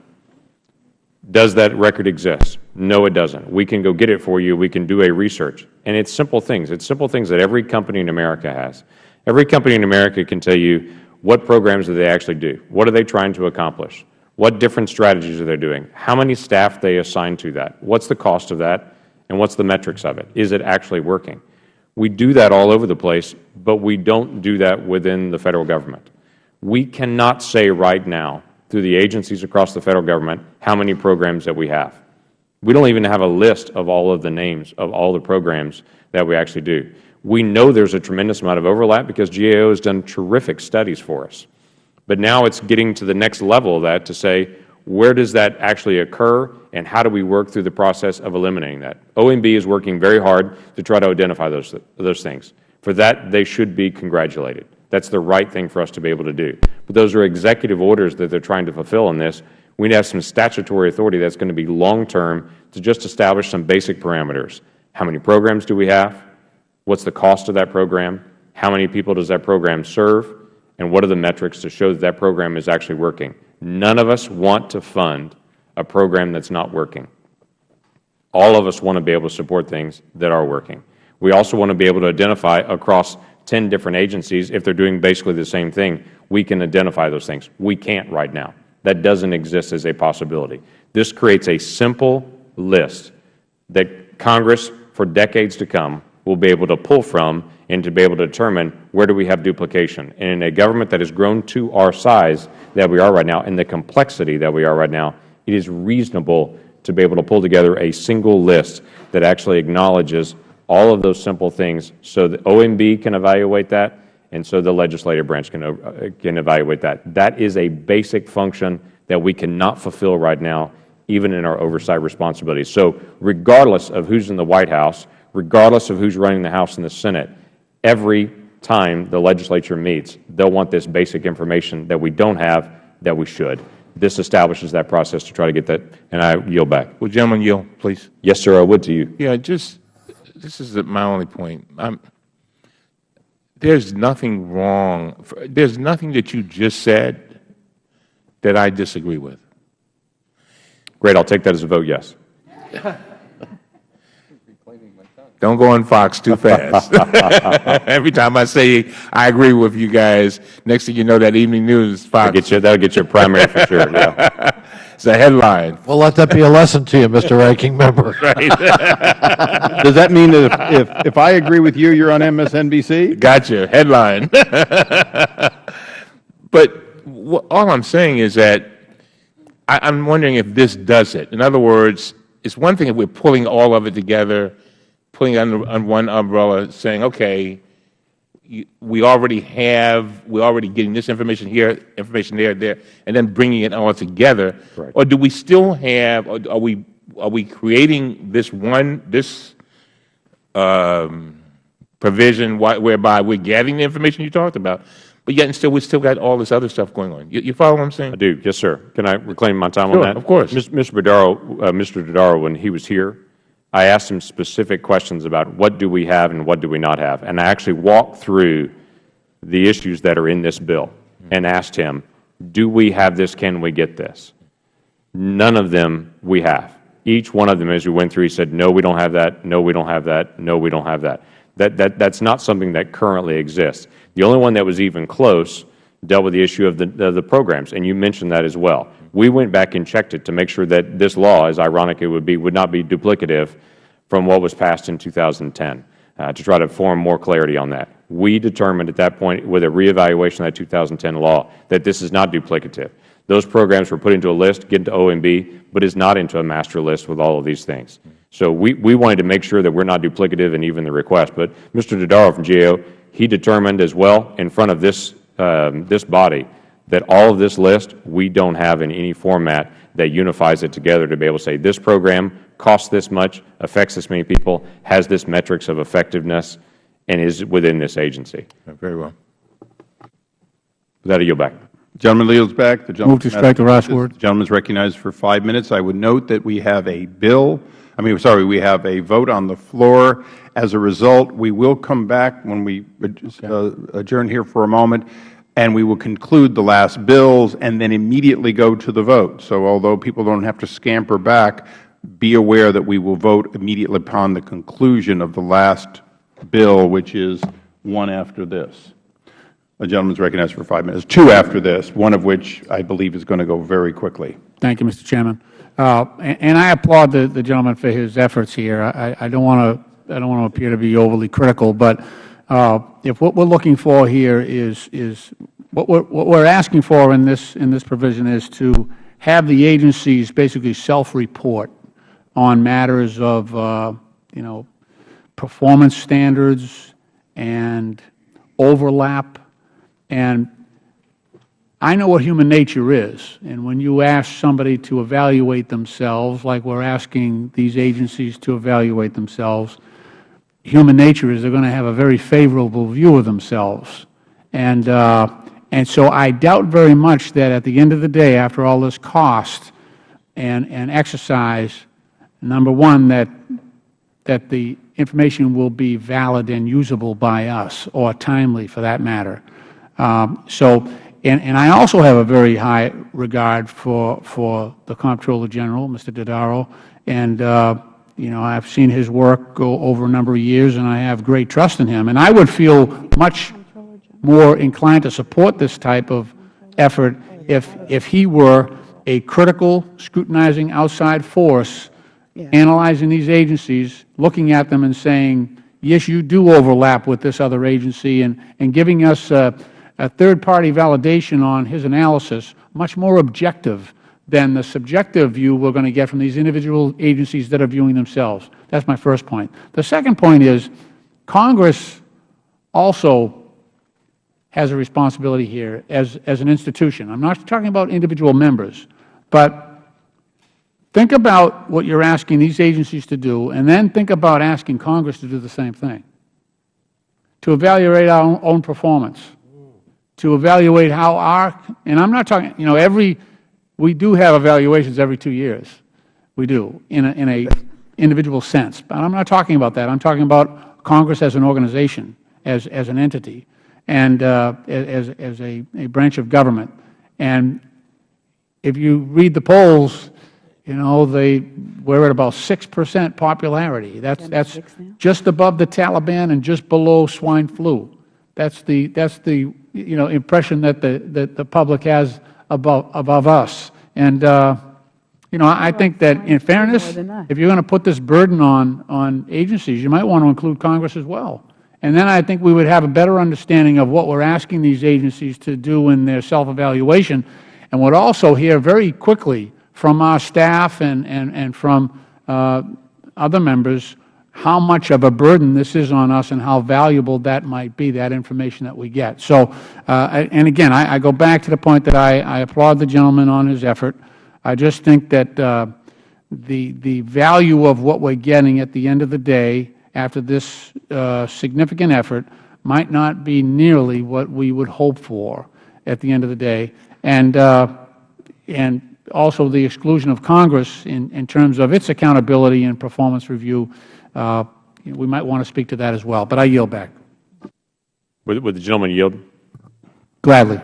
Does that record exist? No, it doesn't. We can go get it for you. We can do a research. And it's simple things. It's simple things that every company in America has. Every company in America can tell you what programs do they actually do, what are they trying to accomplish, what different strategies are they doing, how many staff they assign to that, what's the cost of that, And what's the metrics of it? Is it actually working? We do that all over the place, but we don't do that within the Federal Government. We cannot say right now, through the agencies across the Federal Government, how many programs that we have. We don't even have a list of all of the names of all the programs that we actually do. We know there's a tremendous amount of overlap because GAO has done terrific studies for us. But now it's getting to the next level of that to say, where does that actually occur, and how do we work through the process of eliminating that? OMB is working very hard to try to identify those things. For that, they should be congratulated. That's the right thing for us to be able to do. But those are executive orders that they're trying to fulfill in this. We need to have some statutory authority that's going to be long-term to just establish some basic parameters. How many programs do we have? What's the cost of that program? How many people does that program serve? And what are the metrics to show that that program is actually working? None of us want to fund a program that's not working. All of us want to be able to support things that are working. We also want to be able to identify across 10 different agencies, if they're doing basically the same thing, we can identify those things. We can't right now. That doesn't exist as a possibility. This creates a simple list that Congress, for decades to come, will be able to pull from and to be able to determine where do we have duplication. And in a government that has grown to our size that we are right now and the complexity that we are right now, it is reasonable to be able to pull together a single list that actually acknowledges all of those simple things so that OMB can evaluate that and so the legislative branch can evaluate that. That is a basic function that we cannot fulfill right now, even in our oversight responsibilities. So regardless of who's in the White House, regardless of who's running the House and the Senate, every time the legislature meets, they'll want this basic information that we don't have that we should. This establishes that process to try to get that, and I yield back.
Will gentleman yield, please?
Yes, sir, I would to you.
Yeah, this is my only point. There's nothing wrong. There's nothing that you just said that I disagree with.
Great, I'll take that as a vote yes.
Don't go on Fox too fast. Every time I say I agree with you guys, next thing you know, that evening news, Fox.
That'll get you a primary for sure, yeah.
It's a headline.
Well, let that be a lesson to you, Mr. Ranking Member.
Does that mean that if I agree with you, you're on MSNBC?
Gotcha. Headline. But all I'm saying is that I'm wondering if this does it. In other words, it's one thing if we're pulling all of it together, putting it under one umbrella, saying, okay, we already getting this information here, information there, and then bringing it all together.
Right.
Or do we still have? Or are we creating this provision whereby we're gathering the information you talked about, but yet and still we still got all this other stuff going on? You follow what I'm saying?
I do, yes, sir. Can I reclaim my time on
Sure,
that?
of course.
Mr. Dodaro, when he was here, I asked him specific questions about what do we have and what do we not have. And I actually walked through the issues that are in this bill and asked him, do we have this, can we get this? None of them we have. Each one of them, as we went through, he said, no, we don't have that, no, we don't have that, no, we don't have that. That's not something that currently exists. The only one that was even close dealt with the issue of the programs, and you mentioned that as well. We went back and checked it to make sure that this law, as ironic it would be, would not be duplicative from what was passed in 2010, to try to form more clarity on that. We determined at that point, with a reevaluation of that 2010 law, that this is not duplicative. Those programs were put into a list, get into OMB, but is not into a master list with all of these things. So we wanted to make sure that we're not duplicative in even the request. But Mr. Dodaro from GAO, he determined as well in front of this body that all of this list we don't have in any format that unifies it together to be able to say this program costs this much, affects this many people, has this metrics of effectiveness, and is within this agency.
Very well.
With that, I yield back.
The gentleman yields back. The
Move to strike the last word.
The gentleman is recognized for 5 minutes. I would note that we have a we have a vote on the floor. As a result, we will come back when we adjourn here for a moment, and we will conclude the last bills and then immediately go to the vote. So although people don't have to scamper back, be aware that we will vote immediately upon the conclusion of the last bill, which is one after this. The gentleman is recognized for 5 minutes. Two after this, one of which I believe is going to go very quickly.
Thank you, Mr. Chairman. and I applaud the gentleman for his efforts here. I don't want to appear to be overly critical, but if what we're looking for here is what we're asking for in this provision is to have the agencies basically self-report on matters of performance standards and overlap. And I know what human nature is, and when you ask somebody to evaluate themselves, like we're asking these agencies to evaluate themselves, human nature is they're going to have a very favorable view of themselves. And so I doubt very much that at the end of the day, after all this cost and exercise, number one, that the information will be valid and usable by us, or timely for that matter. And I also have a very high regard for the Comptroller General, Mr. Dodaro, and I've seen his work go over a number of years, and I have great trust in him. And I would feel much more inclined to support this type of effort if he were a critical, scrutinizing outside force, analyzing these agencies, looking at them and saying, yes, you do overlap with this other agency, and giving us a third-party validation on his analysis, much more objective than the subjective view we're going to get from these individual agencies that are viewing themselves. That's my first point. The second point is Congress also has a responsibility here as an institution. I'm not talking about individual members, but think about what you're asking these agencies to do, and then think about asking Congress to do the same thing, to evaluate our own performance, to evaluate how and I'm not talking, we do have evaluations every 2 years. We do, in a individual sense. But I'm not talking about that. I'm talking about Congress as an organization, as an entity, and as a branch of government. And if you read the polls, we're at about 6% popularity. That's just above the Taliban and just below swine flu. That's the impression that the public has above us. And I think that, in fairness, if you're going to put this burden on agencies, you might want to include Congress as well. And then I think we would have a better understanding of what we're asking these agencies to do in their self-evaluation, and would also hear very quickly from our staff and from other members how much of a burden this is on us and how valuable that might be, that information that we get. So, and again, I go back to the point that I applaud the gentleman on his effort. I just think that the value of what we're getting at the end of the day after this significant effort might not be nearly what we would hope for at the end of the day. And also the exclusion of Congress in terms of its accountability and performance review, we might want to speak to that as well. But I yield back.
Would the gentleman yield?
Gladly.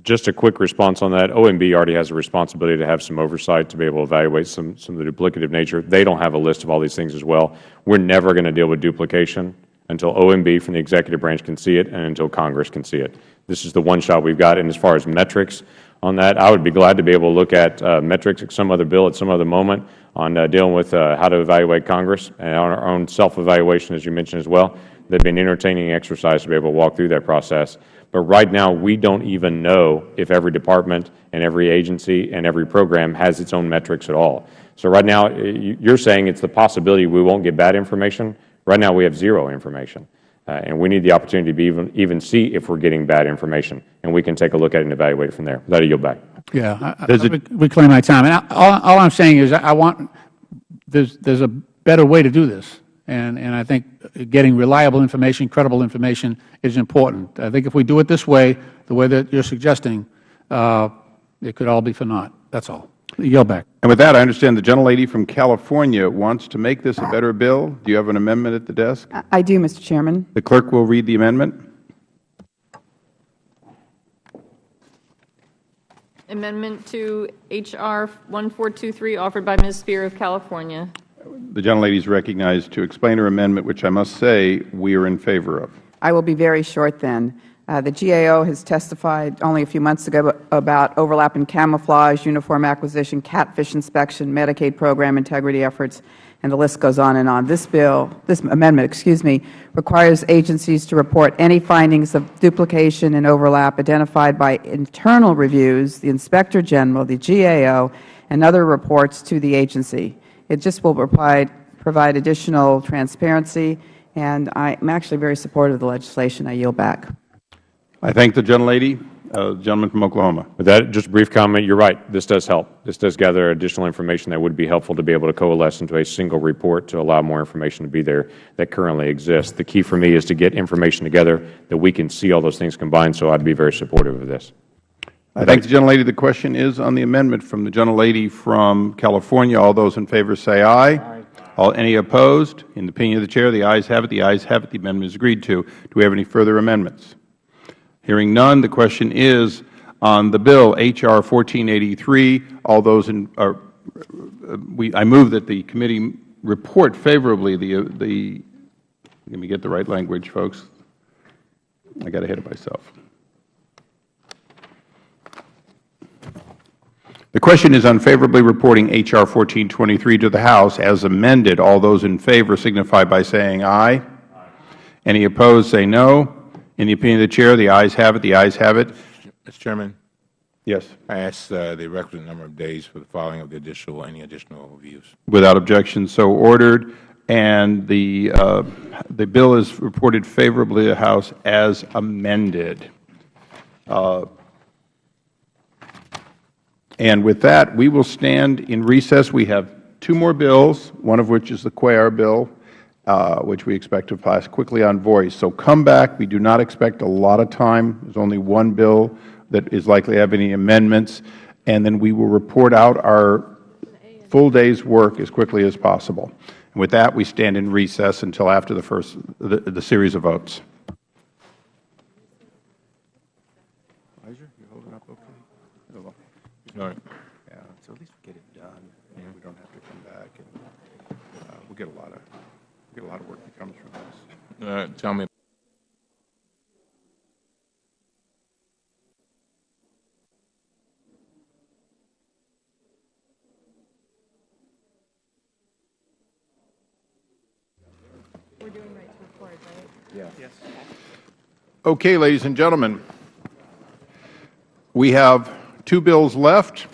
Just a quick response on that. OMB already has a responsibility to have some oversight to be able to evaluate some of the duplicative nature. They don't have a list of all these things as well. We're never going to deal with duplication until OMB from the executive branch can see it and until Congress can see it. This is the one shot we've got. And as far as metrics on that, I would be glad to be able to look at metrics at some other bill at some other moment on dealing with how to evaluate Congress and on our own self-evaluation, as you mentioned as well. They've been an entertaining exercise to be able to walk through that process. But right now, we don't even know if every department and every agency and every program has its own metrics at all. So right now, you're saying it's the possibility we won't get bad information. Right now, we have zero information. And we need the opportunity to even see if we're getting bad information. And we can take a look at it and evaluate it from there. With that, I yield back.
Yeah, I reclaim my time. And all I'm saying is there's a better way to do this. And I think getting reliable information, credible information is important. I think if we do it this way, the way that you're suggesting, it could all be for naught. That's all. Yield back.
And with that, I understand the gentlelady from California wants to make this a better bill. Do you have an amendment at the desk?
I do, Mr. Chairman.
The clerk will read the amendment.
Amendment to H.R. 1423, offered by Ms. Spear of California.
The gentlelady is recognized to explain her amendment, which I must say we are in favor of.
I will be very short then. The GAO has testified only a few months ago about overlap in camouflage, uniform acquisition, catfish inspection, Medicaid program integrity efforts, and the list goes on and on. This amendment, requires agencies to report any findings of duplication and overlap identified by internal reviews, the Inspector General, the GAO, and other reports to the agency. It just will provide additional transparency, and I am actually very supportive of the legislation. I yield back.
I thank the gentlelady. The gentleman from Oklahoma.
With that, just a brief comment. You're right. This does help. This does gather additional information that would be helpful to be able to coalesce into a single report to allow more information to be there that currently exists. The key for me is to get information together that we can see all those things combined, so I'd be very supportive of this.
I thank the gentlelady. The question is on the amendment from the gentlelady from California. All those in favor say aye. Aye. Any opposed? In the opinion of the Chair, the ayes have it. The ayes have it. The amendment is agreed to. Do we have any further amendments? Hearing none, the question is on the bill, H.R. 1483. All those in I move that the committee report favorably let me get the right language, folks. I got ahead of myself. The question is on favorably reporting H.R. 1423 to the House as amended. All those in favor signify by saying aye. Aye. Any opposed say no. In the opinion of the Chair, the ayes have it. The ayes have it.
Mr. Chairman?
Yes.
I ask the requisite number of days for the filing of any additional reviews.
Without objection, so ordered. And the bill is reported favorably to the House as amended. And with that, we will stand in recess. We have two more bills, one of which is the Cuellar bill, which we expect to pass quickly on voice. So come back. We do not expect a lot of time. There is only one bill that is likely to have any amendments. And then we will report out our full day's work as quickly as possible. And with that, we stand in recess until after the series of votes.
No.
Yeah, so at least we get it done. We don't have to come back, and we'll get a lot of work that comes from this.
Tell me.
We're doing right to record, right?
Yeah. Yes. Okay, ladies and gentlemen, we have two bills left,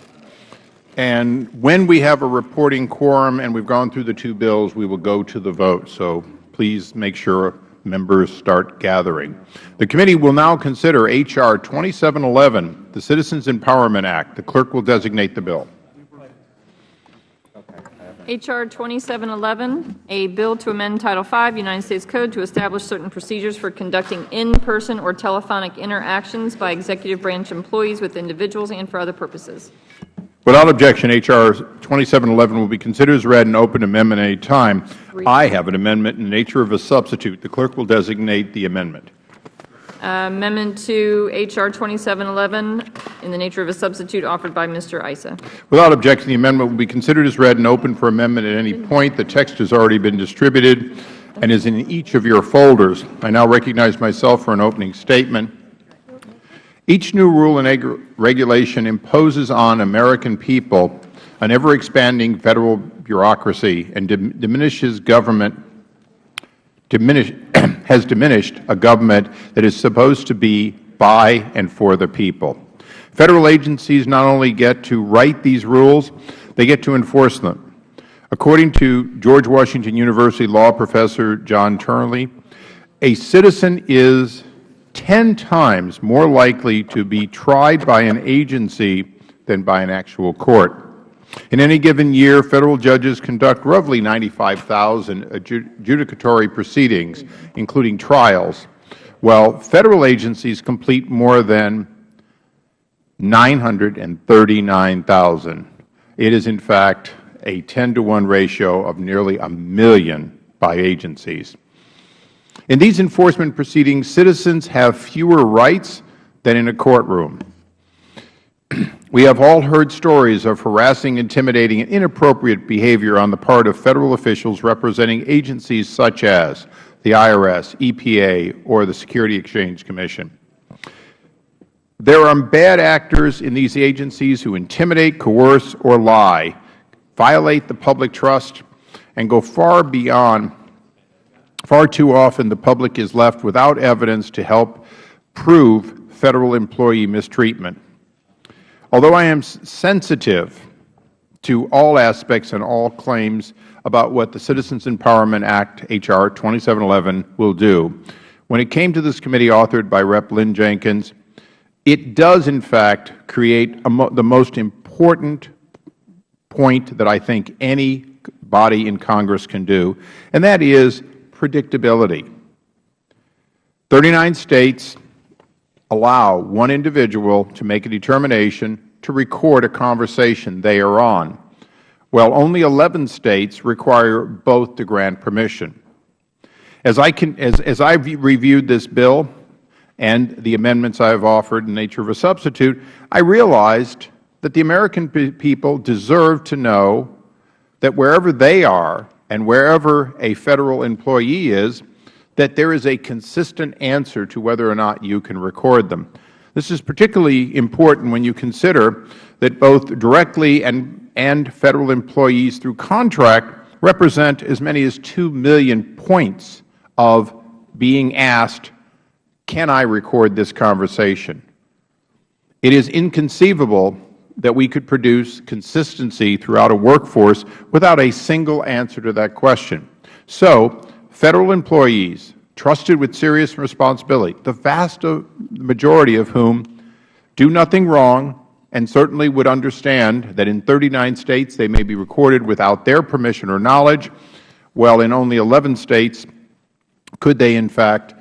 and when we have a reporting quorum and we've gone through the two bills, we will go to the vote. So please make sure members start gathering. The committee will now consider H.R. 2711, the Citizens Empowerment Act. The clerk will designate the bill.
H.R. 2711, a bill to amend Title V, United States Code to establish certain procedures for conducting in-person or telephonic interactions by executive branch employees with individuals and for other purposes.
Without objection, H.R. 2711 will be considered as read and open amendment at any time. I have an amendment in the nature of a substitute. The clerk will designate the amendment.
Amendment to H.R. 2711 in the nature of a substitute offered by Mr. Issa.
Without objection, the amendment will be considered as read and open for amendment at any point. The text has already been distributed and is in each of your folders. I now recognize myself for an opening statement. Each new rule and regulation imposes on American people an ever-expanding Federal bureaucracy and has diminished a government that is supposed to be by and for the people. Federal agencies not only get to write these rules, they get to enforce them. According to George Washington University law professor John Turnley, a citizen is 10 times more likely to be tried by an agency than by an actual court. In any given year, Federal judges conduct roughly 95,000 adjudicatory proceedings, including trials, while Federal agencies complete more than 939,000. It is, in fact, a 10-to-1 ratio of nearly 1 million by agencies. In these enforcement proceedings, citizens have fewer rights than in a courtroom. We have all heard stories of harassing, intimidating, and inappropriate behavior on the part of Federal officials representing agencies such as the IRS, EPA, or the Security Exchange Commission. There are bad actors in these agencies who intimidate, coerce, or lie, violate the public trust, and go far beyond. Far too often, the public is left without evidence to help prove Federal employee mistreatment. Although I am sensitive to all aspects and all claims about what the Citizens Empowerment Act, H.R. 2711, will do, when it came to this committee authored by Rep. Lynn Jenkins, it does, in fact, create the most important point that I think any body in Congress can do, and that is predictability. 39 states allow one individual to make a determination to record a conversation they are on, while only 11 states require both to grant permission. As I reviewed this bill and the amendments I have offered in the nature of a substitute, I realized that the American people deserve to know that wherever they are and wherever a Federal employee is, that there is a consistent answer to whether or not you can record them. This is particularly important when you consider that both directly and Federal employees through contract represent as many as 2 million points of being asked, can I record this conversation? It is inconceivable that we could produce consistency throughout a workforce without a single answer to that question. So, Federal employees trusted with serious responsibility, the vast majority of whom do nothing wrong and certainly would understand that in 39 states they may be recorded without their permission or knowledge, while in only 11 states could they in fact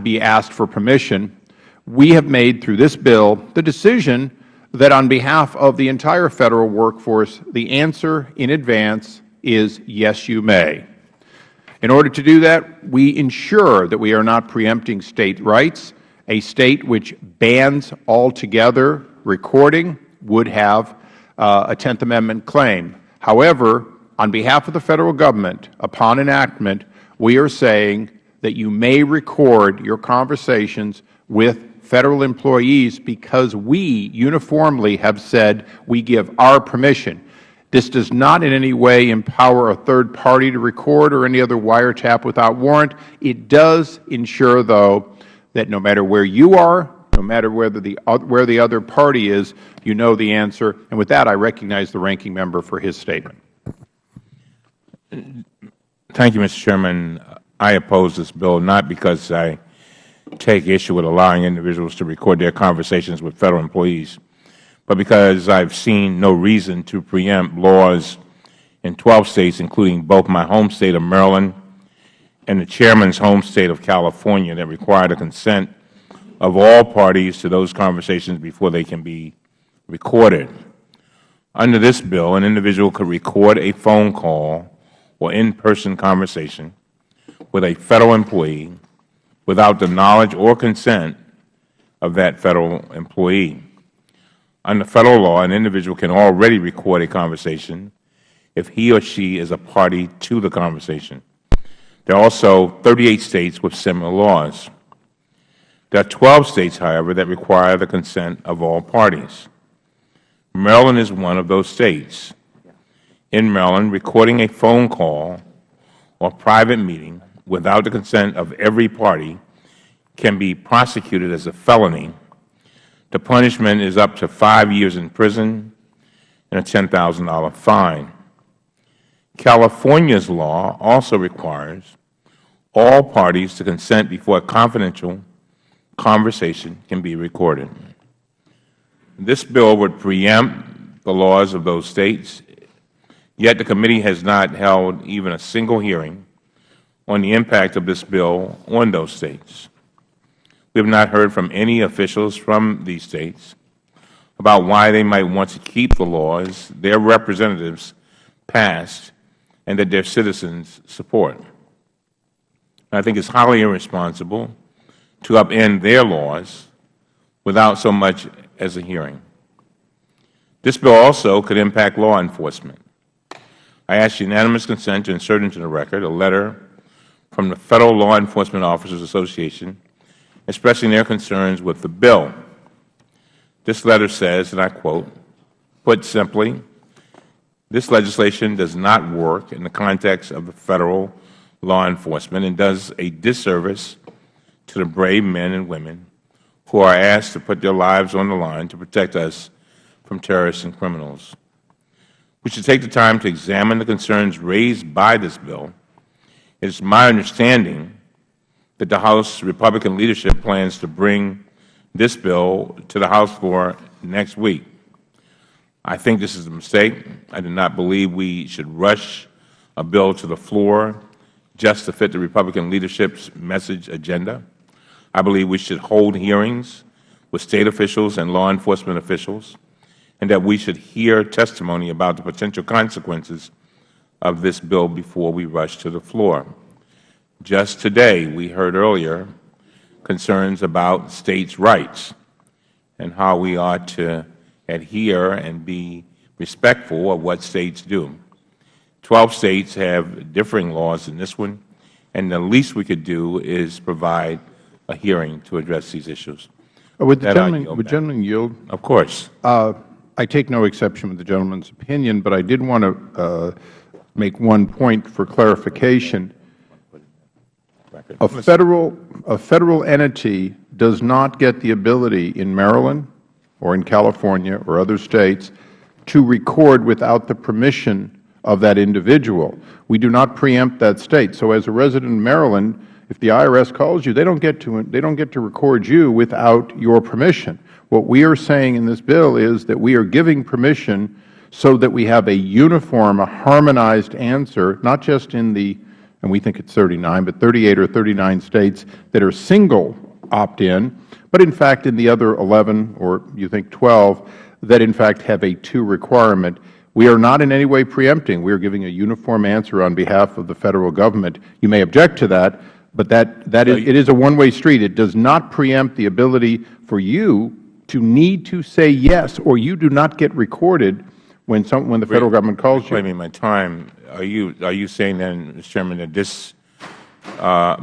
be asked for permission. We have made through this bill the decision that on behalf of the entire Federal workforce, the answer in advance is yes, you may. In order to do that, we ensure that we are not preempting State rights. A State which bans altogether recording would have a 10th Amendment claim. However, on behalf of the Federal Government, upon enactment, we are saying that you may record your conversations with Federal employees because we uniformly have said we give our permission. This does not in any way empower a third party to record or any other wiretap without warrant. It does ensure, though, that no matter where you are, no matter where the other party is, you know the answer. And with that, I recognize the ranking member for his statement.
Thank you, Mr. Chairman. I oppose this bill not because I take issue with allowing individuals to record their conversations with Federal employees, but because I have seen no reason to preempt laws in 12 states, including both my home State of Maryland and the Chairman's home State of California, that require the consent of all parties to those conversations before they can be recorded. Under this bill, an individual could record a phone call or in-person conversation with a Federal employee without the knowledge or consent of that Federal employee. Under Federal law, an individual can already record a conversation if he or she is a party to the conversation. There are also 38 states with similar laws. There are 12 states, however, that require the consent of all parties. Maryland is one of those states. In Maryland, recording a phone call or private meeting without the consent of every party can be prosecuted as a felony. The punishment is up to 5 years in prison and a $10,000 fine. California's law also requires all parties to consent before a confidential conversation can be recorded. This bill would preempt the laws of those states, yet the committee has not held even a single hearing on the impact of this bill on those states. We have not heard from any officials from these states about why they might want to keep the laws their representatives passed and that their citizens support. I think it is highly irresponsible to upend their laws without so much as a hearing. This bill also could impact law enforcement. I ask unanimous consent to insert into the record a letter from the Federal Law Enforcement Officers Association expressing their concerns with the bill. This letter says, and I quote, "Put simply, this legislation does not work in the context of the Federal law enforcement and does a disservice to the brave men and women who are asked to put their lives on the line to protect us from terrorists and criminals. We should take the time to examine the concerns raised by this bill. It is my understanding that the House Republican leadership plans to bring this bill to the House floor next week. I think this is a mistake. I do not believe we should rush a bill to the floor just to fit the Republican leadership's message agenda. I believe we should hold hearings with State officials and law enforcement officials, and that we should hear testimony about the potential consequences of this bill before we rush to the floor. Just today, we heard earlier concerns about States' rights and how we ought to adhere and be respectful of what States do. 12 States have differing laws in this one, and the least we could do is provide a hearing to address these issues.
Would the gentleman yield?
Of course.
I take no exception with the gentleman's opinion, but I did want to make one point for clarification. A Federal entity does not get the ability in Maryland or in California or other States to record without the permission of that individual. We do not preempt that State. So as a resident of Maryland, if the IRS calls you, they don't get to record you without your permission. What we are saying in this bill is that we are giving permission so that we have a uniform, a harmonized answer, not just in the, and we think it's 39, but 38 or 39 States that are single opt-in, but in fact in the other 11 or you think 12 that in fact have a 2 requirement. We are not in any way preempting. We are giving a uniform answer on behalf of the Federal Government. You may object to that, but it is a one-way street. It does not preempt the ability for you to need to say yes, or you do not get recorded when the Federal Government calls you.
Reclaiming my time, are you saying then, Mr. Chairman, that this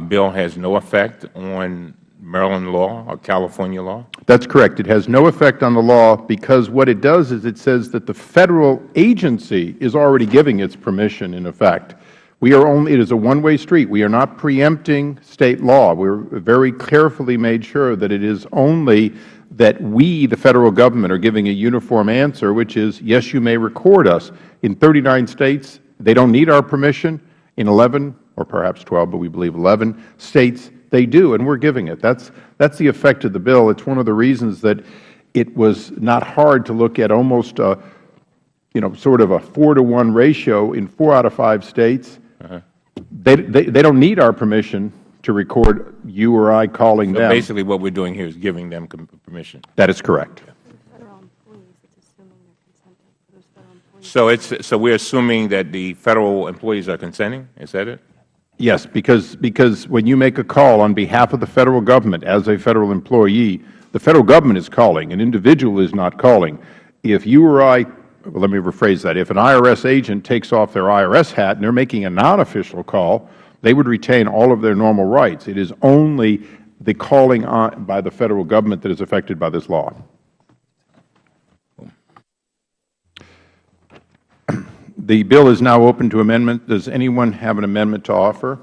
bill has no effect on Maryland law or California law?
That's correct. It has no effect on the law because what it does is it says that the Federal agency is already giving its permission in effect. It is a one-way street. We are not preempting State law. We are very carefully made sure that it is only that we, the Federal Government, are giving a uniform answer, which is, yes, you may record us. In 39 States, they don't need our permission. In 11, or perhaps 12, but we believe 11 States, they do, and we are giving it. That's the effect of the bill. It's one of the reasons that it was not hard to look at almost sort of a 4-to-1 ratio in 4 out of 5 States. They don't need our permission to record you or I calling them.
So basically what we are doing here is giving them permission.
That is correct.
So we are assuming that the Federal employees are consenting? Is that it?
Yes, because when you make a call on behalf of the Federal Government as a Federal employee, the Federal Government is calling. An individual is not calling. If you or I, let me rephrase that, if an IRS agent takes off their IRS hat and they are making a non-official call, they would retain all of their normal rights. It is only the calling on by the Federal Government that is affected by this law. The bill is now open to amendment. Does anyone have an amendment to offer?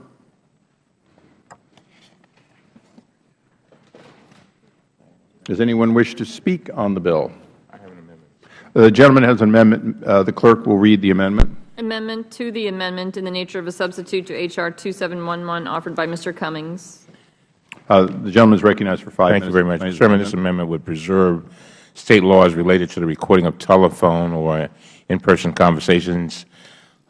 Does anyone wish to speak on the bill?
I have an amendment.
The gentleman has an amendment. The clerk will read the amendment.
Amendment to the amendment in the nature of a substitute to H.R. 2711, offered by Mr. Cummings.
The gentleman is recognized for 5 minutes.
Thank you very much. Mr. Chairman, this amendment would preserve State laws related to the recording of telephone or in-person conversations.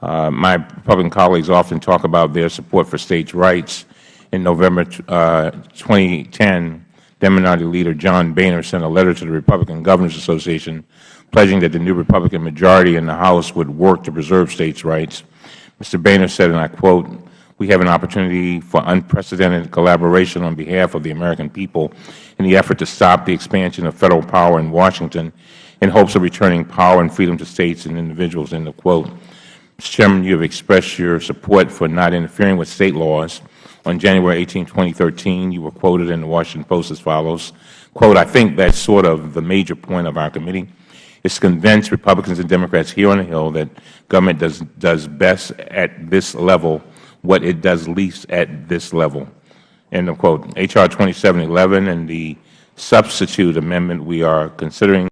My Republican colleagues often talk about their support for States' rights. In November 2010, Minority Leader John Boehner sent a letter to the Republican Governors Association pledging that the new Republican majority in the House would work to preserve States' rights. Mr. Boehner said, and I quote, "We have an opportunity for unprecedented collaboration on behalf of the American people in the effort to stop the expansion of Federal power in Washington in hopes of returning power and freedom to States and individuals," end of quote. Mr. Chairman, you have expressed your support for not interfering with State laws on January 18, 2013. You were quoted in the Washington Post as follows, quote, "I think that's sort of the major point of our committee, is to convince Republicans and Democrats here on the Hill that government does best at this level what it does least at this level." End of quote. H.R. 2711 and the substitute amendment we are considering